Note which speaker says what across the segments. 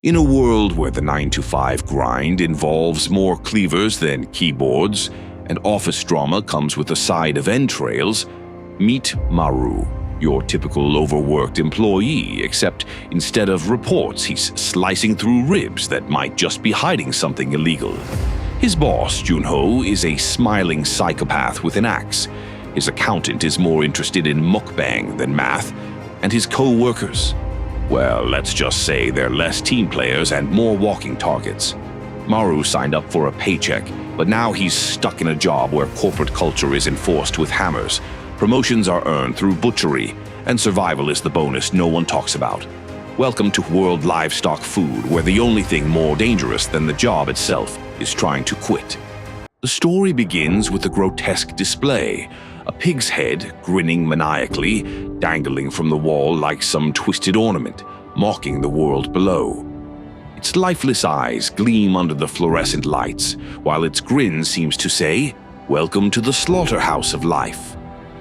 Speaker 1: In a world where the 9-to-5 grind involves more cleavers than keyboards, and office drama comes with a side of entrails, meet Maru, your typical overworked employee, except instead of reports, he's slicing through ribs that might just be hiding something illegal. His boss, Junho, is a smiling psychopath with an axe. His accountant is more interested in mukbang than math, and his co-workers, well, let's just say they're less team players and more walking targets. Maru signed up for a paycheck, but now he's stuck in a job where corporate culture is enforced with hammers. Promotions are earned through butchery, and survival is the bonus no one talks about. Welcome to World Livestock Food, where the only thing more dangerous than the job itself is trying to quit. The story begins with a grotesque display. A pig's head, grinning maniacally, dangling from the wall like some twisted ornament, mocking the world below. Its lifeless eyes gleam under the fluorescent lights, while its grin seems to say, "Welcome to the slaughterhouse of life."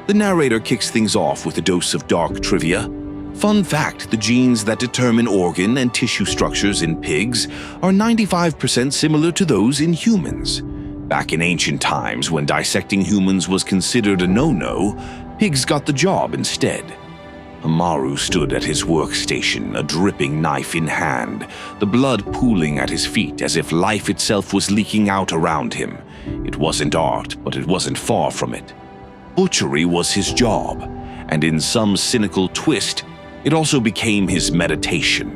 Speaker 1: The narrator kicks things off with a dose of dark trivia. Fun fact, the genes that determine organ and tissue structures in pigs are 95% similar to those in humans. Back in ancient times, when dissecting humans was considered a no-no, pigs got the job instead. Maru stood at his workstation, a dripping knife in hand, the blood pooling at his feet as if life itself was leaking out around him. It wasn't art, but it wasn't far from it. Butchery was his job, and in some cynical twist, it also became his meditation.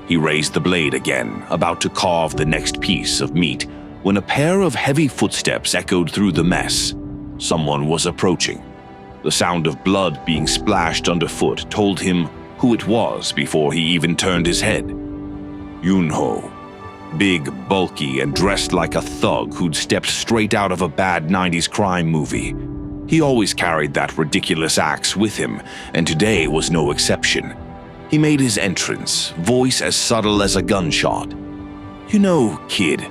Speaker 1: He raised the blade again, about to carve the next piece of meat, when a pair of heavy footsteps echoed through the mess. Someone was approaching. The sound of blood being splashed underfoot told him who it was before he even turned his head. Junho. Big, bulky, and dressed like a thug who'd stepped straight out of a bad 90s crime movie. He always carried that ridiculous axe with him, and today was no exception. He made his entrance, voice as subtle as a gunshot. "You know, kid,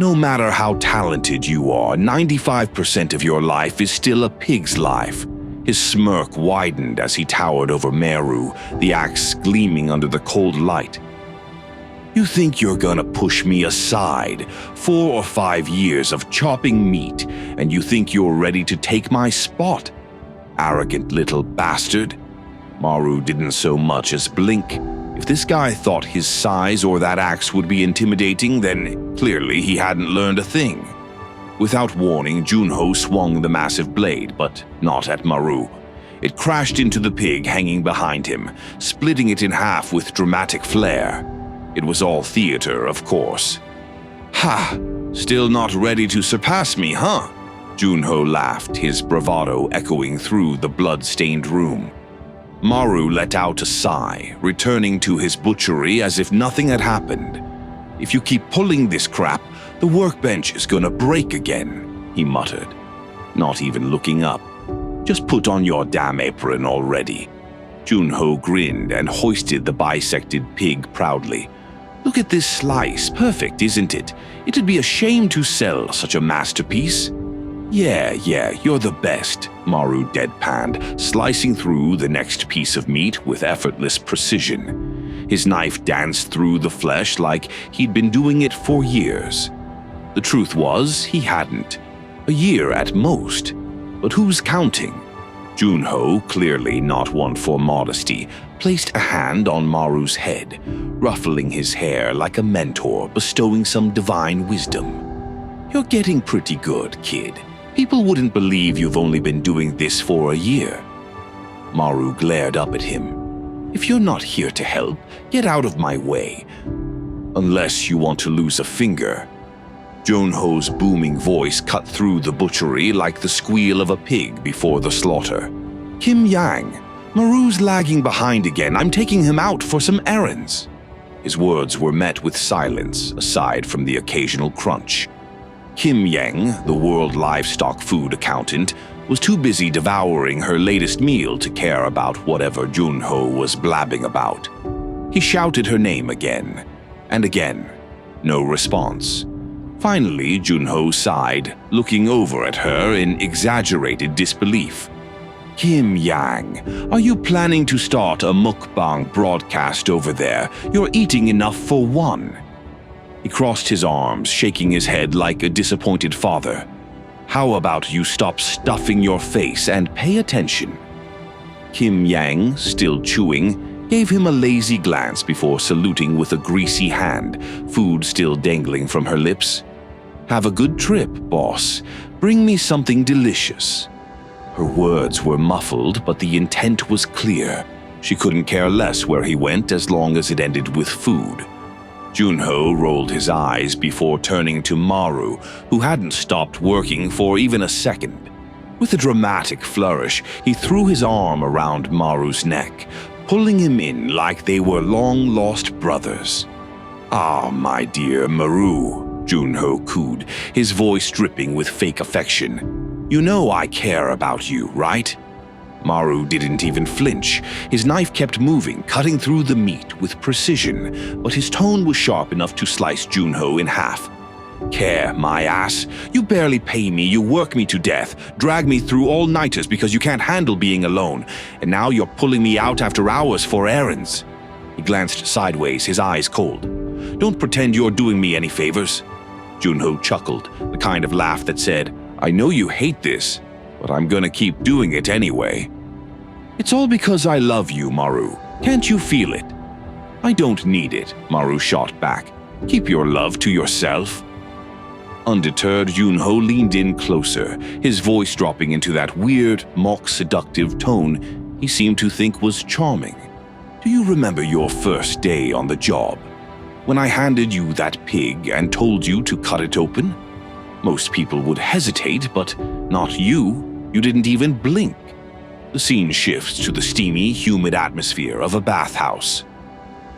Speaker 1: no matter how talented you are, 95% of your life is still a pig's life." His smirk widened as he towered over Maru, the axe gleaming under the cold light. "You think you're gonna push me aside? 4 or 5 years of chopping meat, and you think you're ready to take my spot? Arrogant little bastard." Maru didn't so much as blink. If this guy thought his size or that axe would be intimidating, then clearly he hadn't learned a thing. Without warning, Junho swung the massive blade, but not at Maru. It crashed into the pig hanging behind him, splitting it in half with dramatic flair. It was all theater, of course. "Ha! Still not ready to surpass me, huh?" Junho laughed, his bravado echoing through the blood-stained room. Maru let out a sigh, returning to his butchery as if nothing had happened. "If you keep pulling this crap, the workbench is gonna break again," he muttered, not even looking up. "Just put on your damn apron already." Junho grinned and hoisted the bisected pig proudly. "Look at this slice, perfect, isn't it? It'd be a shame to sell such a masterpiece." Yeah, you're the best," Maru deadpanned, slicing through the next piece of meat with effortless precision. His knife danced through the flesh like he'd been doing it for years. The truth was, he hadn't. A year at most. But who's counting? Junho, clearly not one for modesty, placed a hand on Maru's head, ruffling his hair like a mentor bestowing some divine wisdom. "You're getting pretty good, kid. People wouldn't believe you've only been doing this for a year." Maru glared up at him. "If you're not here to help, get out of my way. Unless you want to lose a finger." Junho's booming voice cut through the butchery like the squeal of a pig before the slaughter. "Kim Yang, Maru's lagging behind again. I'm taking him out for some errands." His words were met with silence, aside from the occasional crunch. Kim Yang, the World Livestock Food accountant, was too busy devouring her latest meal to care about whatever Junho was blabbing about. He shouted her name again, and again. No response. Finally, Junho sighed, looking over at her in exaggerated disbelief. Kim Yang, are you planning to start a mukbang broadcast over there? You're eating enough for one. He crossed his arms, shaking his head like a disappointed father. How about you stop stuffing your face and pay attention? Kim Yang, still chewing, gave him a lazy glance before saluting with a greasy hand, food still dangling from her lips. Have a good trip, boss. Bring me something delicious. Her words were muffled, but the intent was clear. She couldn't care less where he went as long as it ended with food. Junho rolled his eyes before turning to Maru, who hadn't stopped working for even a second. With a dramatic flourish, he threw his arm around Maru's neck, pulling him in like they were long-lost brothers. "Ah, my dear Maru," Junho cooed, his voice dripping with fake affection. "You know I care about you, right?" Maru didn't even flinch. His knife kept moving, cutting through the meat with precision, but his tone was sharp enough to slice Junho in half. "Care, my ass? You barely pay me, you work me to death, drag me through all-nighters because you can't handle being alone, and now you're pulling me out after hours for errands." He glanced sideways, his eyes cold. "Don't pretend you're doing me any favors." Junho chuckled, the kind of laugh that said, "I know you hate this, but I'm gonna keep doing it anyway." "It's all because I love you, Maru. Can't you feel it?" "I don't need it," Maru shot back. "Keep your love to yourself." Undeterred, Junho leaned in closer, his voice dropping into that weird, mock-seductive tone he seemed to think was charming. "Do you remember your first day on the job? When I handed you that pig and told you to cut it open? Most people would hesitate, but not you. You didn't even blink." The scene shifts to the steamy, humid atmosphere of a bathhouse.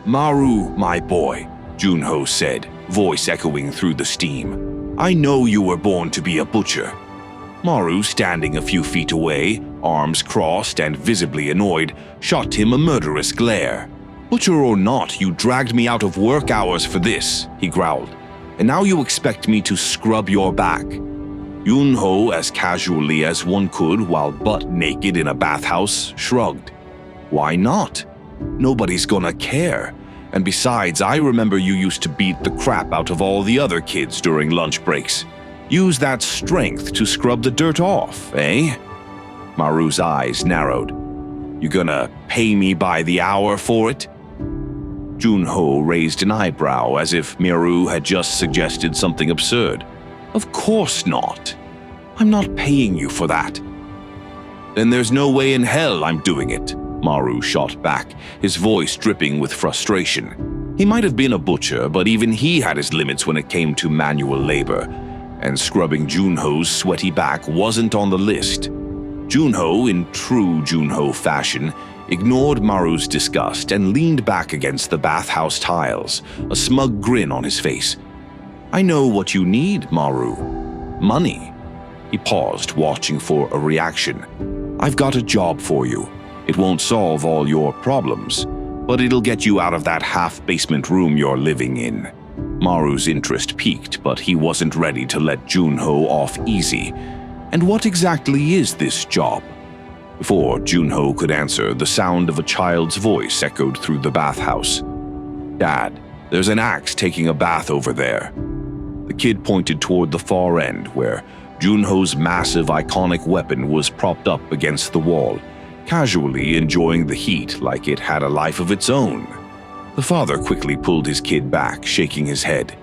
Speaker 1: "Maru, my boy," Junho said, voice echoing through the steam. "I know you were born to be a butcher." Maru, standing a few feet away, arms crossed and visibly annoyed, shot him a murderous glare. "Butcher or not, you dragged me out of work hours for this," he growled. "And now you expect me to scrub your back." Junho, as casually as one could while butt naked in a bathhouse, shrugged. "Why not? Nobody's gonna care. And besides, I remember you used to beat the crap out of all the other kids during lunch breaks. Use that strength to scrub the dirt off, eh?" Maru's eyes narrowed. "You gonna pay me by the hour for it?" Junho raised an eyebrow as if Maru had just suggested something absurd. "Of course not. I'm not paying you for that." "Then there's no way in hell I'm doing it," Maru shot back, his voice dripping with frustration. He might have been a butcher, but even he had his limits when it came to manual labor, and scrubbing Junho's sweaty back wasn't on the list. Junho, in true Junho fashion, ignored Maru's disgust and leaned back against the bathhouse tiles, a smug grin on his face. "I know what you need, Maru. Money." He paused, watching for a reaction. "I've got a job for you. It won't solve all your problems, but it'll get you out of that half-basement room you're living in." Maru's interest peaked, but he wasn't ready to let Junho off easy. "And what exactly is this job?" Before Junho could answer, the sound of a child's voice echoed through the bathhouse. "Dad, there's an axe taking a bath over there." The kid pointed toward the far end, where Junho's massive, iconic weapon was propped up against the wall, casually enjoying the heat like it had a life of its own. The father quickly pulled his kid back, shaking his head.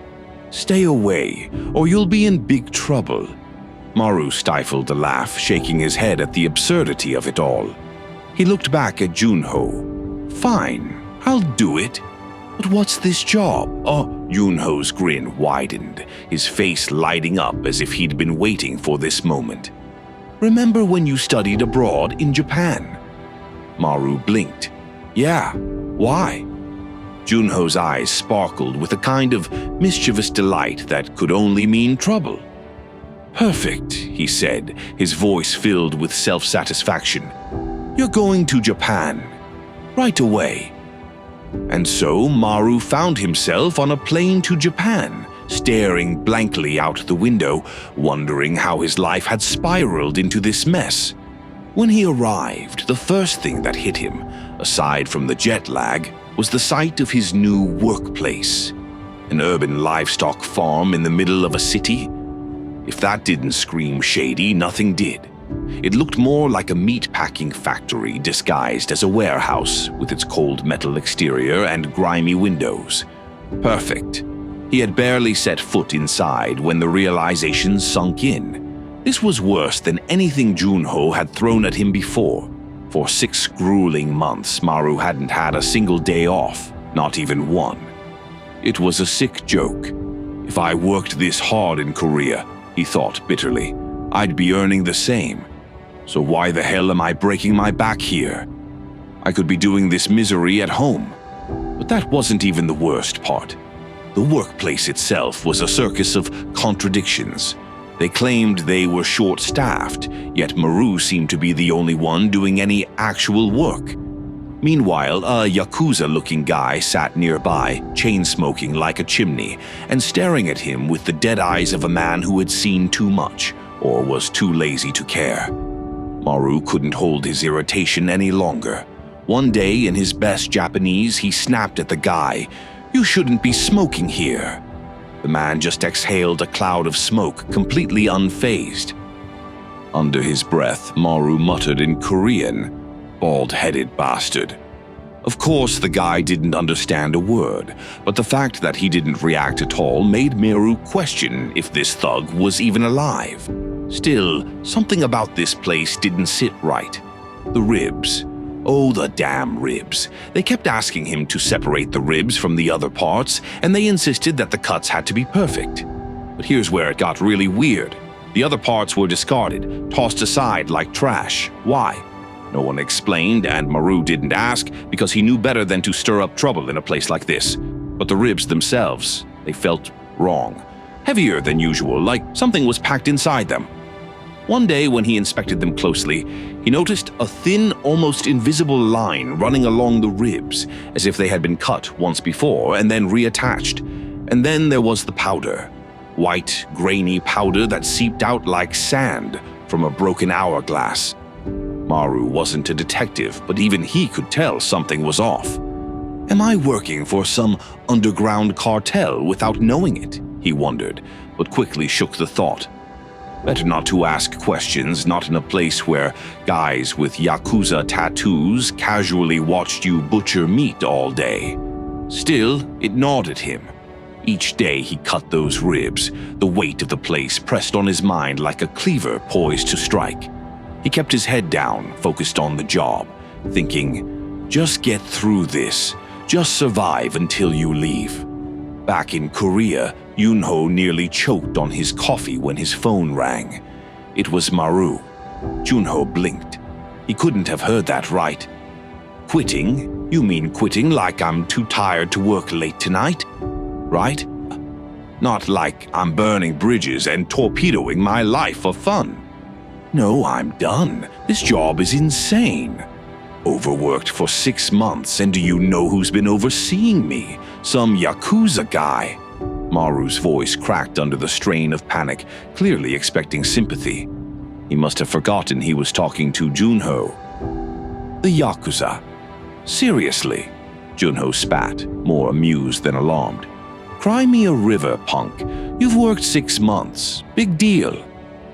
Speaker 1: "Stay away, or you'll be in big trouble." Maru stifled a laugh, shaking his head at the absurdity of it all. He looked back at Junho. "Fine, I'll do it. But what's this job?" Junho's grin widened, his face lighting up as if he'd been waiting for this moment. "Remember when you studied abroad in Japan?" Maru blinked. "Yeah, why?" Junho's eyes sparkled with a kind of mischievous delight that could only mean trouble. "Perfect," he said, his voice filled with self-satisfaction. "You're going to Japan. Right away." And so Maru found himself on a plane to Japan, staring blankly out the window, wondering how his life had spiraled into this mess. When he arrived, the first thing that hit him, aside from the jet lag, was the sight of his new workplace. An urban livestock farm in the middle of a city? If that didn't scream shady, nothing did. It looked more like a meat-packing factory disguised as a warehouse with its cold metal exterior and grimy windows. Perfect. He had barely set foot inside when the realization sunk in. This was worse than anything Junho had thrown at him before. For 6 grueling months, Maru hadn't had a single day off, not even one. It was a sick joke. If I worked this hard in Korea, he thought bitterly, I'd be earning the same. So why the hell am I breaking my back here? I could be doing this misery at home. But that wasn't even the worst part. The workplace itself was a circus of contradictions. They claimed they were short-staffed, yet Maru seemed to be the only one doing any actual work. Meanwhile, a Yakuza-looking guy sat nearby, chain-smoking like a chimney, and staring at him with the dead eyes of a man who had seen too much, or was too lazy to care. Maru couldn't hold his irritation any longer. One day, in his best Japanese, he snapped at the guy, "You shouldn't be smoking here." The man just exhaled a cloud of smoke, completely unfazed. Under his breath, Maru muttered in Korean, "Bald-headed bastard." Of course, the guy didn't understand a word, but the fact that he didn't react at all made Maru question if this thug was even alive. Still, something about this place didn't sit right. The ribs. Oh, the damn ribs. They kept asking him to separate the ribs from the other parts, and they insisted that the cuts had to be perfect. But here's where it got really weird. The other parts were discarded, tossed aside like trash. Why? No one explained, and Maru didn't ask because he knew better than to stir up trouble in a place like this. But the ribs themselves, they felt wrong. Heavier than usual, like something was packed inside them. One day, when he inspected them closely, he noticed a thin, almost invisible line running along the ribs, as if they had been cut once before and then reattached. And then there was the powder. White, grainy powder that seeped out like sand from a broken hourglass. Maru wasn't a detective, but even he could tell something was off. Am I working for some underground cartel without knowing it? He wondered, but quickly shook the thought. Better not to ask questions, not in a place where guys with Yakuza tattoos casually watched you butcher meat all day. Still, it gnawed at him. Each day he cut those ribs, the weight of the place pressed on his mind like a cleaver poised to strike. He kept his head down, focused on the job, thinking, just get through this, just survive until you leave. Back in Korea, Junho nearly choked on his coffee when his phone rang. It was Maru. Junho blinked. He couldn't have heard that right. Quitting? You mean quitting like I'm too tired to work late tonight? Right? Not like I'm burning bridges and torpedoing my life for fun. No, I'm done. This job is insane. Overworked for 6 months, and do you know who's been overseeing me? Some Yakuza guy. Maru's voice cracked under the strain of panic, clearly expecting sympathy. He must have forgotten he was talking to Junho. The Yakuza. Seriously? Junho spat, more amused than alarmed. Cry me a river, punk. You've worked 6 months. Big deal.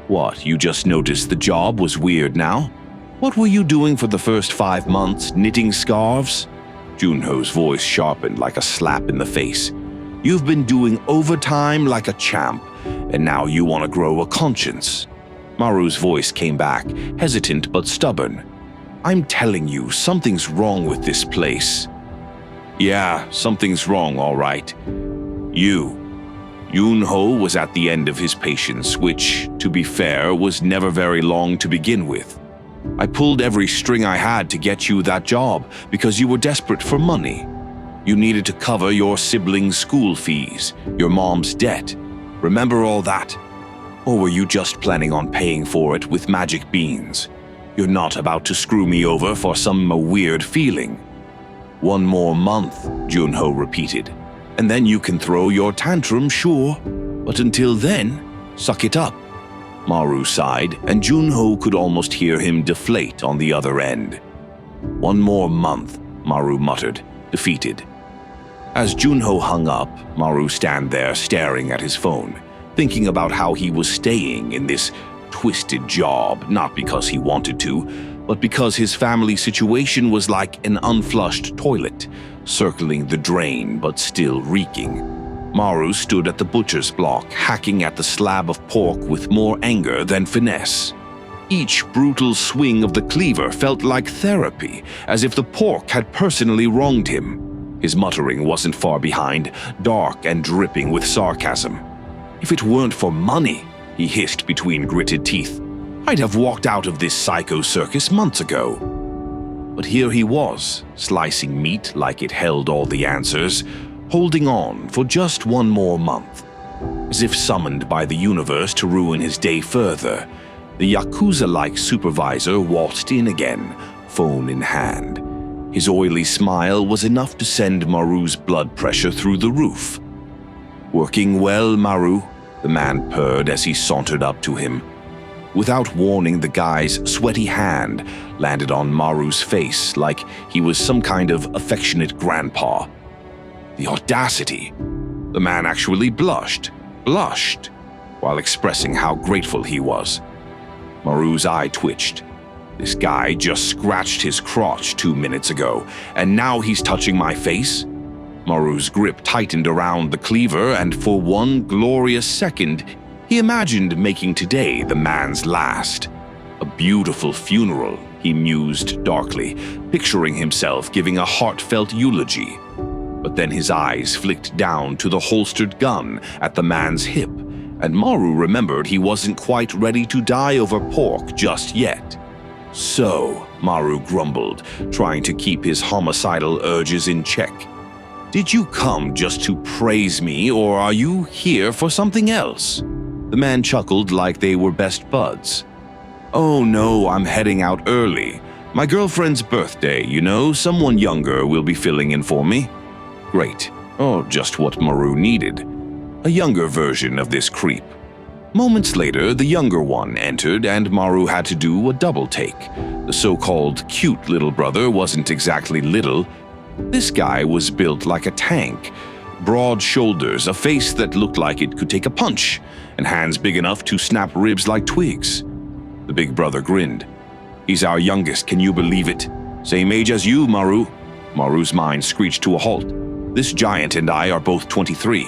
Speaker 1: What, you just noticed the job was weird now? What were you doing for the first 5 months, knitting scarves? Junho's voice sharpened like a slap in the face. You've been doing overtime like a champ, and now you want to grow a conscience. Maru's voice came back, hesitant but stubborn. I'm telling you, something's wrong with this place. Yeah, something's wrong, all right. Junho was at the end of his patience, which, to be fair, was never very long to begin with. I pulled every string I had to get you that job because you were desperate for money. You needed to cover your siblings' school fees, your mom's debt. Remember all that? Or were you just planning on paying for it with magic beans? You're not about to screw me over for some weird feeling. 1 more month, Junho repeated. And then you can throw your tantrum, sure. But until then, suck it up. Maru sighed, and Junho could almost hear him deflate on the other end. "One more month," Maru muttered, defeated. As Junho hung up, Maru stand there staring at his phone, thinking about how he was staying in this twisted job, not because he wanted to, but because his family situation was like an unflushed toilet, circling the drain but still reeking. Maru stood at the butcher's block, hacking at the slab of pork with more anger than finesse. Each brutal swing of the cleaver felt like therapy, as if the pork had personally wronged him. His muttering wasn't far behind, dark and dripping with sarcasm. "If it weren't for money," he hissed between gritted teeth, "I'd have walked out of this psycho circus months ago." But here he was, slicing meat like it held all the answers, holding on for just one more month. As if summoned by the universe to ruin his day further, the Yakuza-like supervisor waltzed in again, phone in hand. His oily smile was enough to send Maru's blood pressure through the roof. "Working well, Maru," the man purred as he sauntered up to him. Without warning, the guy's sweaty hand landed on Maru's face like he was some kind of affectionate grandpa. The audacity! The man actually blushed, while expressing how grateful he was. Maru's eye twitched. This guy just scratched his crotch 2 minutes ago, and now he's touching my face? Maru's grip tightened around the cleaver, and for one glorious second, he imagined making today the man's last. A beautiful funeral, he mused darkly, picturing himself giving a heartfelt eulogy. But then his eyes flicked down to the holstered gun at the man's hip, and Maru remembered he wasn't quite ready to die over pork just yet. "So," Maru grumbled, trying to keep his homicidal urges in check, "did you come just to praise me, or are you here for something else?" The man chuckled like they were best buds. "Oh no, I'm heading out early. My girlfriend's birthday, you know, someone younger will be filling in for me." Great. Oh, just what Maru needed. A younger version of this creep. Moments later, the younger one entered, and Maru had to do a double take. The so-called cute little brother wasn't exactly little. This guy was built like a tank. Broad shoulders, a face that looked like it could take a punch, and hands big enough to snap ribs like twigs. The big brother grinned. "He's our youngest, can you believe it? Same age as you, Maru." Maru's mind screeched to a halt. This giant and I are both 23.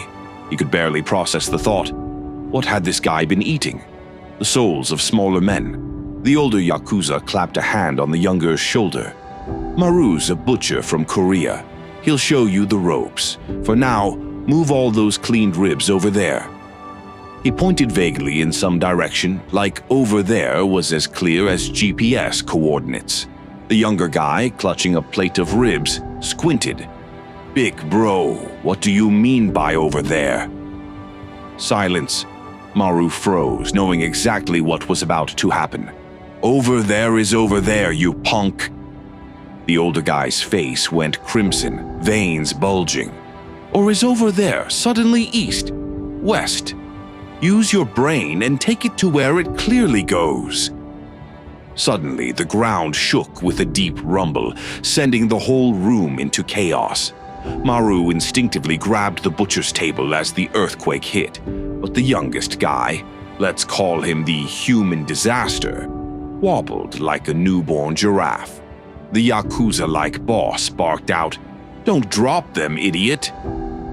Speaker 1: He could barely process the thought. What had this guy been eating? The souls of smaller men. The older Yakuza clapped a hand on the younger's shoulder. "Maru's a butcher from Korea. He'll show you the ropes. For now, move all those cleaned ribs over there." He pointed vaguely in some direction, like over there was as clear as GPS coordinates. The younger guy, clutching a plate of ribs, squinted. "Big bro, what do you mean by over there?" Silence. Maru froze, knowing exactly what was about to happen. "Over there is over there, you punk." The older guy's face went crimson, veins bulging. "Or is over there suddenly east, west? Use your brain and take it to where it clearly goes." Suddenly, the ground shook with a deep rumble, sending the whole room into chaos. Maru instinctively grabbed the butcher's table as the earthquake hit, but the youngest guy, let's call him the human disaster, wobbled like a newborn giraffe. The Yakuza-like boss barked out, "Don't drop them, idiot!"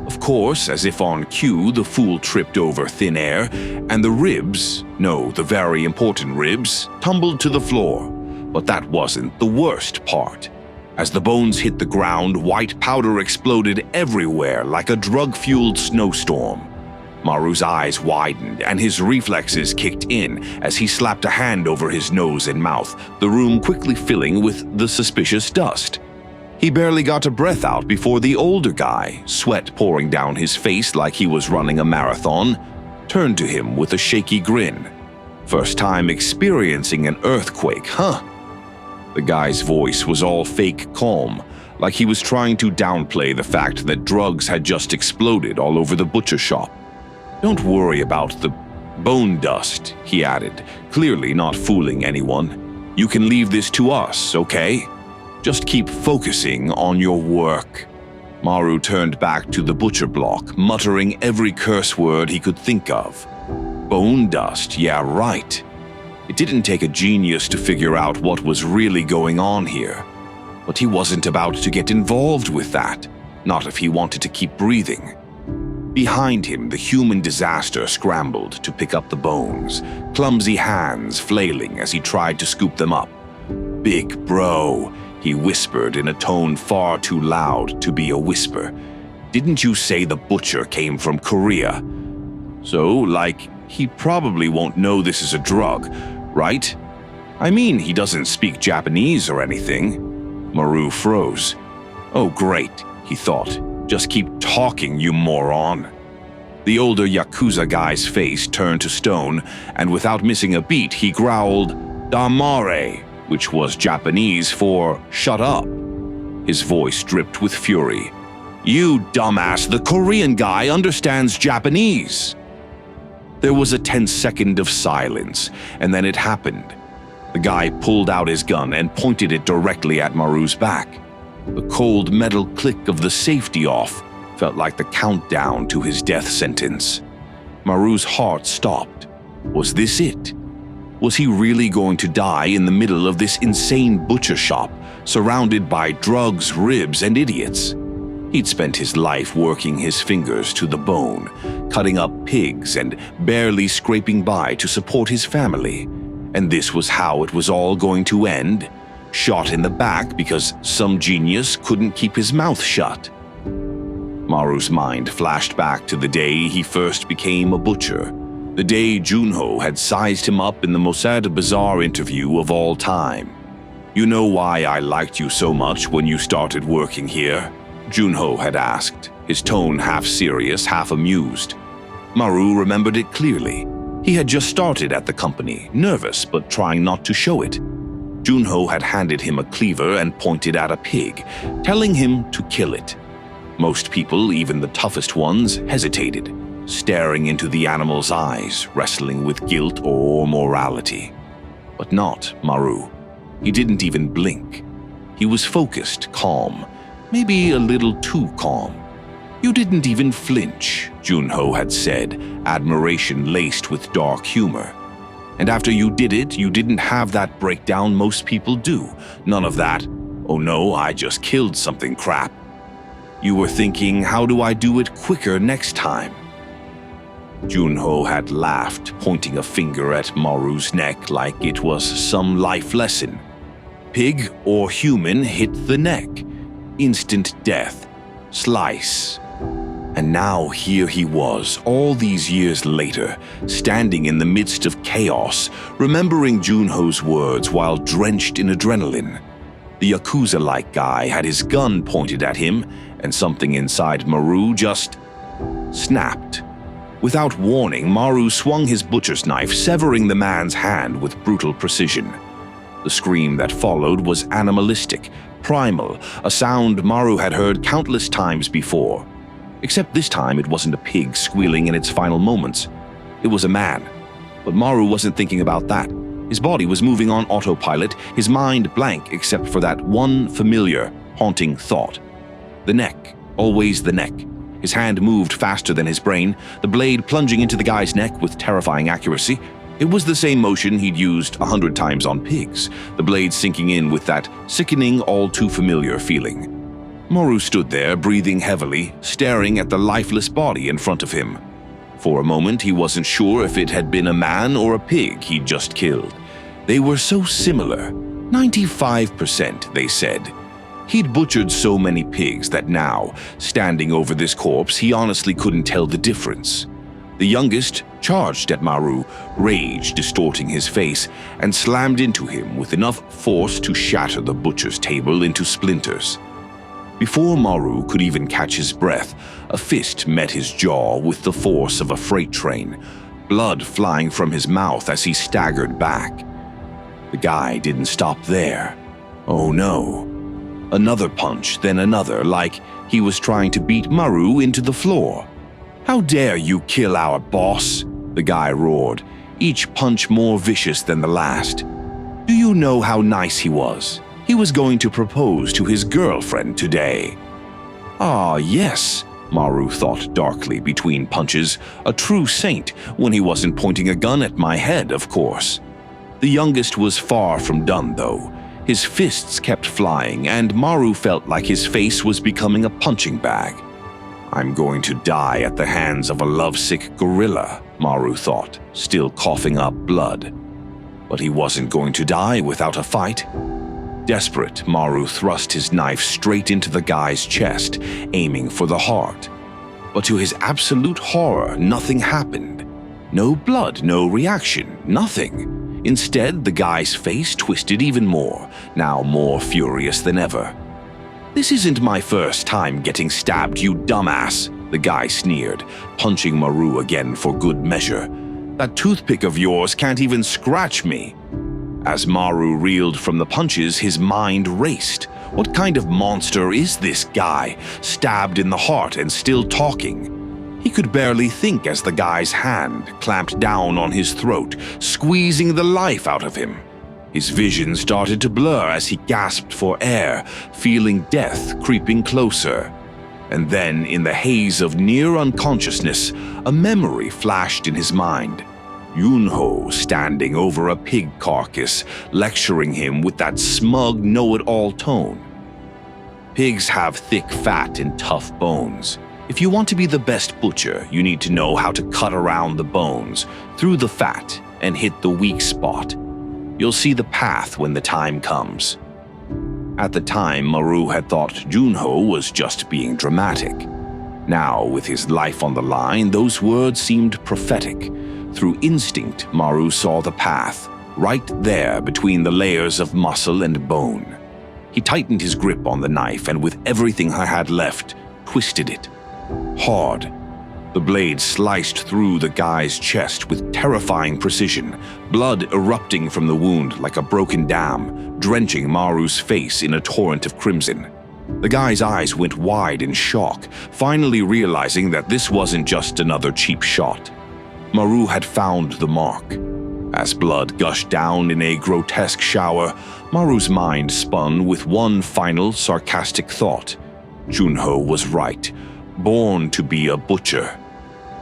Speaker 1: Of course, as if on cue, the fool tripped over thin air, and the ribs, no, the very important ribs, tumbled to the floor. But that wasn't the worst part. As the bones hit the ground, white powder exploded everywhere like a drug-fueled snowstorm. Maru's eyes widened and his reflexes kicked in as he slapped a hand over his nose and mouth, the room quickly filling with the suspicious dust. He barely got a breath out before the older guy, sweat pouring down his face like he was running a marathon, turned to him with a shaky grin. "First time experiencing an earthquake, huh?" The guy's voice was all fake calm, like he was trying to downplay the fact that drugs had just exploded all over the butcher shop. "Don't worry about the "Bone dust," he added, clearly not fooling anyone. "You can leave this to us, okay? Just keep focusing on your work." Maru turned back to the butcher block, muttering every curse word he could think of. Bone dust, yeah, right. It didn't take a genius to figure out what was really going on here. But he wasn't about to get involved with that, not if he wanted to keep breathing. Behind him, the human disaster scrambled to pick up the bones, clumsy hands flailing as he tried to scoop them up. "Big bro," he whispered in a tone far too loud to be a whisper. "Didn't you say the butcher came from Korea? So, he probably won't know this is a drug, right? I mean, he doesn't speak Japanese or anything." Maru froze. "Oh, great," he thought. "Just keep talking, you moron." The older Yakuza guy's face turned to stone, and without missing a beat, he growled, "Damare," which was Japanese for "shut up." His voice dripped with fury. "You dumbass, the Korean guy understands Japanese." There was a tense second of silence, and then it happened. The guy pulled out his gun and pointed it directly at Maru's back. The cold metal click of the safety off felt like the countdown to his death sentence. Maru's heart stopped. Was this it? Was he really going to die in the middle of this insane butcher shop, surrounded by drugs, ribs, and idiots? He'd spent his life working his fingers to the bone, cutting up pigs and barely scraping by to support his family. And this was how it was all going to end? Shot in the back because some genius couldn't keep his mouth shut. Maru's mind flashed back to the day he first became a butcher, the day Junho had sized him up in the Mossad Bazaar interview of all time. "You know why I liked you so much when you started working here?" Junho had asked, his tone half serious, half amused. Maru remembered it clearly. He had just started at the company, nervous but trying not to show it. Junho had handed him a cleaver and pointed at a pig, telling him to kill it. Most people, even the toughest ones, hesitated, staring into the animal's eyes, wrestling with guilt or morality. But not Maru. He didn't even blink. He was focused, calm, maybe a little too calm. "You didn't even flinch," Junho had said, admiration laced with dark humor. "And after you did it, you didn't have that breakdown most people do. None of that, 'Oh no, I just killed something' crap. You were thinking, how do I do it quicker next time?" Junho had laughed, pointing a finger at Maru's neck like it was some life lesson. Pig or human hit the neck. Instant death. Slice. And now here he was, all these years later, standing in the midst of chaos, remembering Junho's words while drenched in adrenaline. The Yakuza-like guy had his gun pointed at him, and something inside Maru just snapped. Without warning, Maru swung his butcher's knife, severing the man's hand with brutal precision. The scream that followed was animalistic, primal, a sound Maru had heard countless times before. Except this time it wasn't a pig squealing in its final moments. It was a man. But Maru wasn't thinking about that. His body was moving on autopilot, his mind blank except for that one familiar, haunting thought. The neck, always the neck. His hand moved faster than his brain, the blade plunging into the guy's neck with terrifying accuracy. It was the same motion he'd used 100 times on pigs, the blade sinking in with that sickening, all-too-familiar feeling. Maru stood there, breathing heavily, staring at the lifeless body in front of him. For a moment, he wasn't sure if it had been a man or a pig he'd just killed. They were so similar. 95%, they said. He'd butchered so many pigs that now, standing over this corpse, he honestly couldn't tell the difference. The youngest charged at Maru, rage distorting his face, and slammed into him with enough force to shatter the butcher's table into splinters. Before Maru could even catch his breath, a fist met his jaw with the force of a freight train, blood flying from his mouth as he staggered back. The guy didn't stop there. Oh no. Another punch, then another, like he was trying to beat Maru into the floor. "How dare you kill our boss?" the guy roared, each punch more vicious than the last. "Do you know how nice he was? He was going to propose to his girlfriend today." "Ah, yes," Maru thought darkly between punches, "a true saint when he wasn't pointing a gun at my head, of course." The youngest was far from done, though. His fists kept flying, and Maru felt like his face was becoming a punching bag. "I'm going to die at the hands of a lovesick gorilla," Maru thought, still coughing up blood. But he wasn't going to die without a fight. Desperate, Maru thrust his knife straight into the guy's chest, aiming for the heart. But to his absolute horror, nothing happened. No blood, no reaction, nothing. Instead, the guy's face twisted even more, now more furious than ever. "This isn't my first time getting stabbed, you dumbass," the guy sneered, punching Maru again for good measure. "That toothpick of yours can't even scratch me." As Maru reeled from the punches, his mind raced. What kind of monster is this guy, stabbed in the heart and still talking? He could barely think as the guy's hand clamped down on his throat, squeezing the life out of him. His vision started to blur as he gasped for air, feeling death creeping closer. And then, in the haze of near unconsciousness, a memory flashed in his mind. Junho standing over a pig carcass, lecturing him with that smug know-it-all tone. "Pigs have thick fat and tough bones. If you want to be the best butcher, you need to know how to cut around the bones, through the fat, and hit the weak spot. You'll see the path when the time comes." At the time, Maru had thought Junho was just being dramatic. Now, with his life on the line, those words seemed prophetic. Through instinct, Maru saw the path, right there between the layers of muscle and bone. He tightened his grip on the knife and with everything he had left, twisted it. Hard. The blade sliced through the guy's chest with terrifying precision, blood erupting from the wound like a broken dam, drenching Maru's face in a torrent of crimson. The guy's eyes went wide in shock, finally realizing that this wasn't just another cheap shot. Maru had found the mark. As blood gushed down in a grotesque shower, Maru's mind spun with one final sarcastic thought. Junho was right. Born to be a butcher.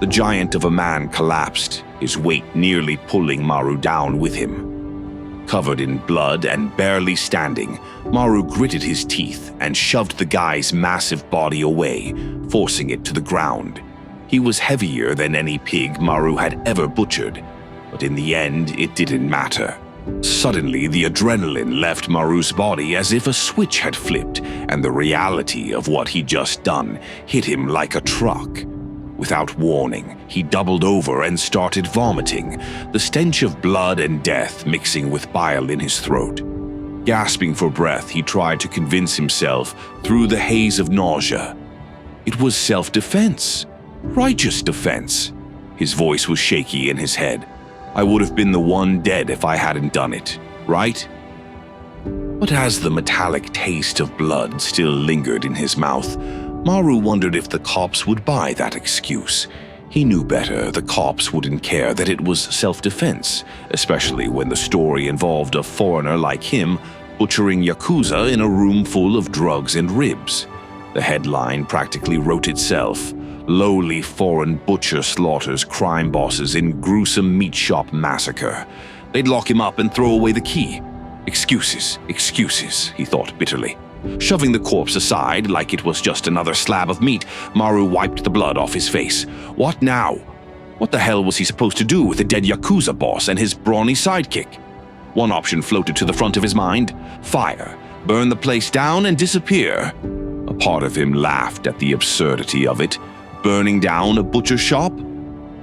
Speaker 1: The giant of a man collapsed, his weight nearly pulling Maru down with him. Covered in blood and barely standing, Maru gritted his teeth and shoved the guy's massive body away, forcing it to the ground. He was heavier than any pig Maru had ever butchered, but in the end it didn't matter. Suddenly, the adrenaline left Maru's body as if a switch had flipped, and the reality of what he'd just done hit him like a truck. Without warning, he doubled over and started vomiting, the stench of blood and death mixing with bile in his throat. Gasping for breath, he tried to convince himself through the haze of nausea. It was self-defense. Righteous defense. His voice was shaky in his head. I would have been the one dead if I hadn't done it, right? But as the metallic taste of blood still lingered in his mouth, Maru wondered if the cops would buy that excuse. He knew better. The cops wouldn't care that it was self-defense, especially when the story involved a foreigner like him butchering Yakuza in a room full of drugs and ribs. The headline practically wrote itself. Lowly foreign butcher slaughters crime bosses in gruesome meat shop massacre. They'd lock him up and throw away the key. Excuses, excuses, he thought bitterly. Shoving the corpse aside like it was just another slab of meat, Maru wiped the blood off his face. What now? What the hell was he supposed to do with the dead Yakuza boss and his brawny sidekick? One option floated to the front of his mind. Fire, burn the place down and disappear. A part of him laughed at the absurdity of it. Burning down a butcher shop?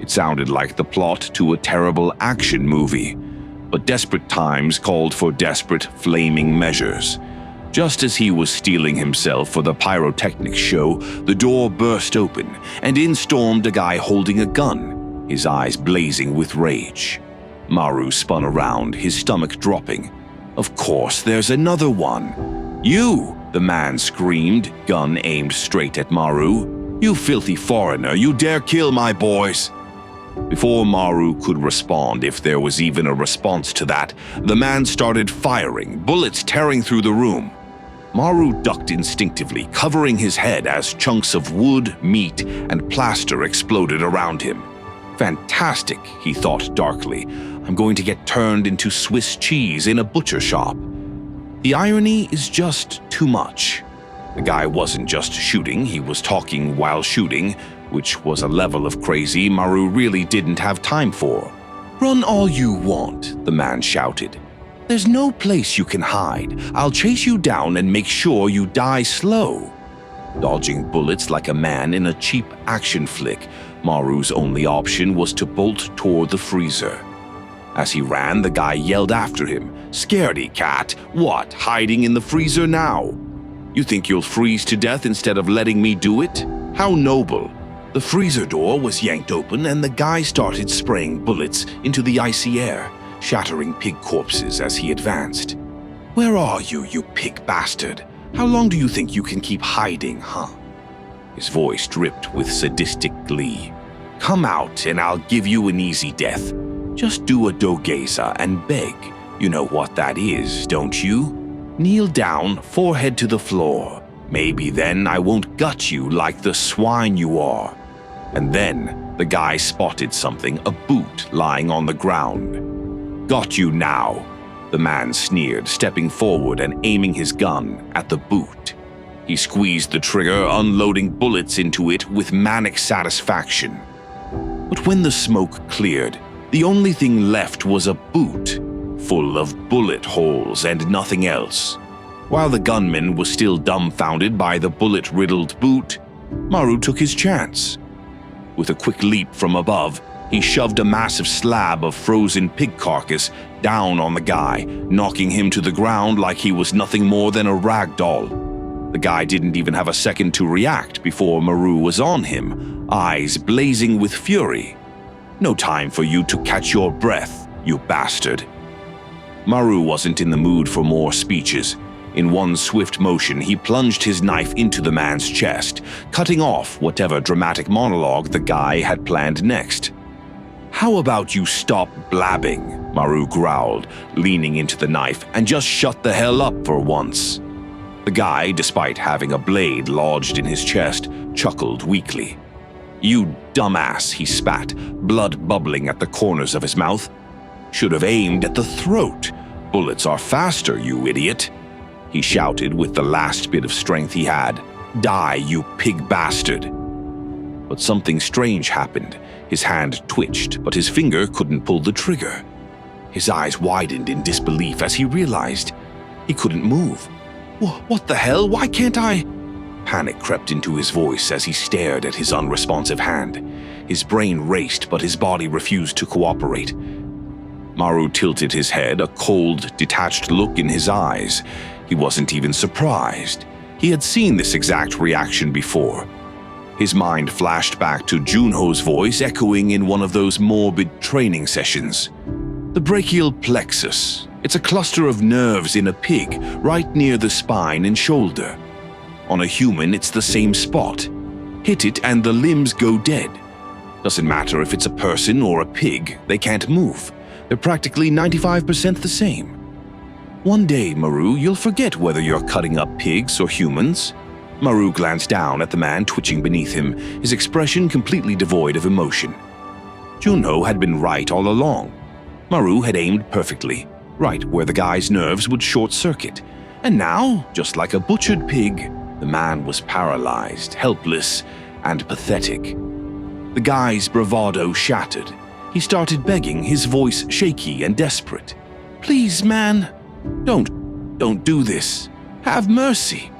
Speaker 1: It sounded like the plot to a terrible action movie. But desperate times called for desperate, flaming measures. Just as he was steeling himself for the pyrotechnics show, the door burst open, and in stormed a guy holding a gun, his eyes blazing with rage. Maru spun around, his stomach dropping. Of course, there's another one. You! The man screamed, gun aimed straight at Maru. You filthy foreigner, you dare kill my boys! Before Maru could respond, if there was even a response to that, the man started firing, bullets tearing through the room. Maru ducked instinctively, covering his head as chunks of wood, meat, and plaster exploded around him. Fantastic, he thought darkly. I'm going to get turned into Swiss cheese in a butcher shop. The irony is just too much. The guy wasn't just shooting, he was talking while shooting, which was a level of crazy Maru really didn't have time for. "Run all you want," the man shouted. "There's no place you can hide. I'll chase you down and make sure you die slow." Dodging bullets like a man in a cheap action flick, Maru's only option was to bolt toward the freezer. As he ran, the guy yelled after him, "Scaredy cat, what, hiding in the freezer now? You think you'll freeze to death instead of letting me do it? How noble." The freezer door was yanked open and the guy started spraying bullets into the icy air, shattering pig corpses as he advanced. "Where are you, you pig bastard? How long do you think you can keep hiding, huh?" His voice dripped with sadistic glee. "Come out and I'll give you an easy death. Just do a dogeza and beg. You know what that is, don't you? Kneel down, forehead to the floor. Maybe then I won't gut you like the swine you are." And then the guy spotted something, a boot lying on the ground. "Got you now," the man sneered, stepping forward and aiming his gun at the boot. He squeezed the trigger, unloading bullets into it with manic satisfaction. But when the smoke cleared, the only thing left was a boot, full of bullet holes and nothing else. While the gunman was still dumbfounded by the bullet-riddled boot, Maru took his chance. With a quick leap from above, he shoved a massive slab of frozen pig carcass down on the guy, knocking him to the ground like he was nothing more than a rag doll. The guy didn't even have a second to react before Maru was on him, eyes blazing with fury. "No time for you to catch your breath, you bastard." Maru wasn't in the mood for more speeches. In one swift motion, he plunged his knife into the man's chest, cutting off whatever dramatic monologue the guy had planned next. "How about you stop blabbing?" Maru growled, leaning into the knife, "and just shut the hell up for once." The guy, despite having a blade lodged in his chest, chuckled weakly. "You dumbass," he spat, blood bubbling at the corners of his mouth. "Should have aimed at the throat. Bullets are faster, you idiot." He shouted with the last bit of strength he had. "Die, you pig bastard." But something strange happened. His hand twitched, but his finger couldn't pull the trigger. His eyes widened in disbelief as he realized he couldn't move. What the hell? Why can't I? Panic crept into his voice as he stared at his unresponsive hand. His brain raced, but his body refused to cooperate. Maru tilted his head, a cold, detached look in his eyes. He wasn't even surprised. He had seen this exact reaction before. His mind flashed back to Junho's voice echoing in one of those morbid training sessions. The brachial plexus. It's a cluster of nerves in a pig, right near the spine and shoulder. On a human, it's the same spot. Hit it and the limbs go dead. Doesn't matter if it's a person or a pig, they can't move. They're practically 95% the same. One day, Maru, you'll forget whether you're cutting up pigs or humans. Maru glanced down at the man twitching beneath him, his expression completely devoid of emotion. Junho had been right all along. Maru had aimed perfectly, right where the guy's nerves would short-circuit. And now, just like a butchered pig, the man was paralyzed, helpless, and pathetic. The guy's bravado shattered. He started begging, his voice shaky and desperate. "Please, man, don't do this. Have mercy."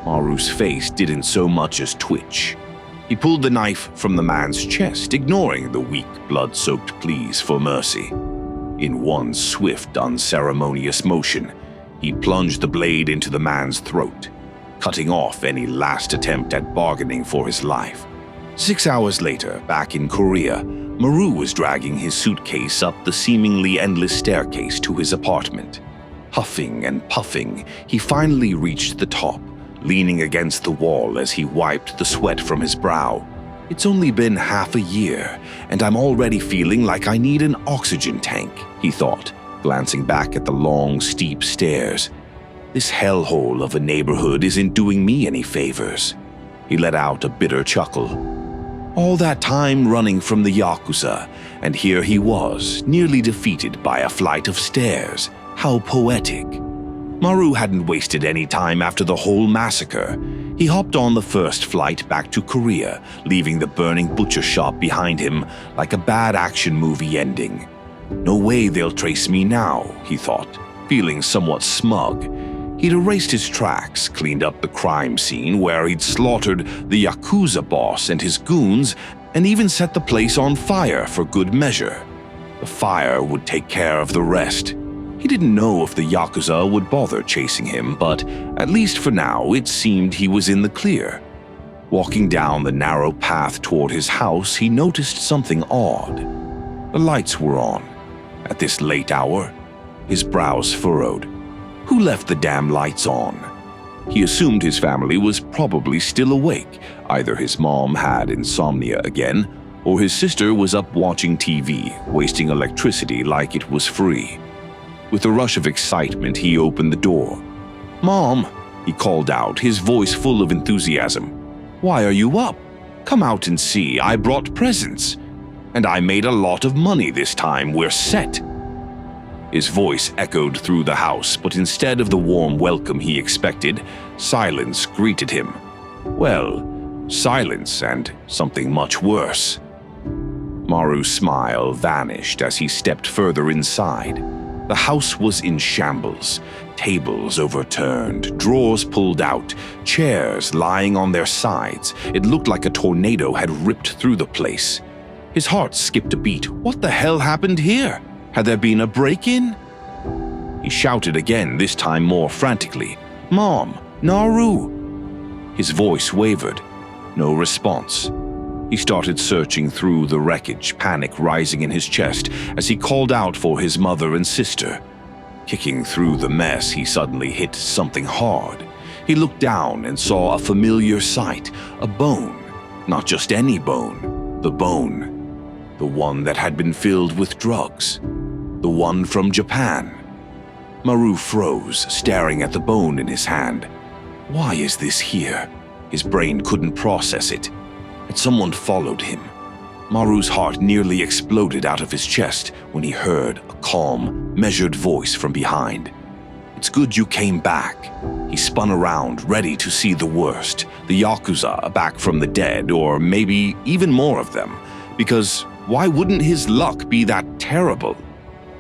Speaker 1: Maru's face didn't so much as twitch. He pulled the knife from the man's chest, ignoring the weak, blood-soaked pleas for mercy. In one swift, unceremonious motion, he plunged the blade into the man's throat, cutting off any last attempt at bargaining for his life. 6 hours later, back in Korea, Maru was dragging his suitcase up the seemingly endless staircase to his apartment. Huffing and puffing, he finally reached the top, leaning against the wall as he wiped the sweat from his brow. It's only been half a year, and I'm already feeling like I need an oxygen tank, he thought, glancing back at the long, steep stairs. This hellhole of a neighborhood isn't doing me any favors. He let out a bitter chuckle. All that time running from the Yakuza, and here he was, nearly defeated by a flight of stairs. How poetic. Maru hadn't wasted any time after the whole massacre. He hopped on the first flight back to Korea, leaving the burning butcher shop behind him like a bad action movie ending. No way they'll trace me now, he thought, feeling somewhat smug. He'd erased his tracks, cleaned up the crime scene where he'd slaughtered the Yakuza boss and his goons, and even set the place on fire for good measure. The fire would take care of the rest. He didn't know if the Yakuza would bother chasing him, but at least for now it seemed he was in the clear. Walking down the narrow path toward his house, he noticed something odd. The lights were on. At this late hour, his brows furrowed. Who left the damn lights on? He assumed his family was probably still awake. Either his mom had insomnia again, or his sister was up watching TV, wasting electricity like it was free. With a rush of excitement, he opened the door. "Mom," he called out, his voice full of enthusiasm. "Why are you up? Come out and see, I brought presents. And I made a lot of money this time, we're set." His voice echoed through the house, but instead of the warm welcome he expected, silence greeted him. Well, silence and something much worse. Maru's smile vanished as he stepped further inside. The house was in shambles. Tables overturned, drawers pulled out, chairs lying on their sides. It looked like a tornado had ripped through the place. His heart skipped a beat. What the hell happened here? Had there been a break-in? He shouted again, this time more frantically. "Mom, Naru!" His voice wavered. No response. He started searching through the wreckage, panic rising in his chest as he called out for his mother and sister. Kicking through the mess, he suddenly hit something hard. He looked down and saw a familiar sight, a bone. Not just any bone, the bone. The one that had been filled with drugs. The one from Japan. Maru froze, staring at the bone in his hand. Why is this here? His brain couldn't process it. Had someone followed him? Maru's heart nearly exploded out of his chest when he heard a calm, measured voice from behind. "It's good you came back." He spun around, ready to see the worst. The Yakuza back from the dead, or maybe even more of them. Because why wouldn't his luck be that terrible?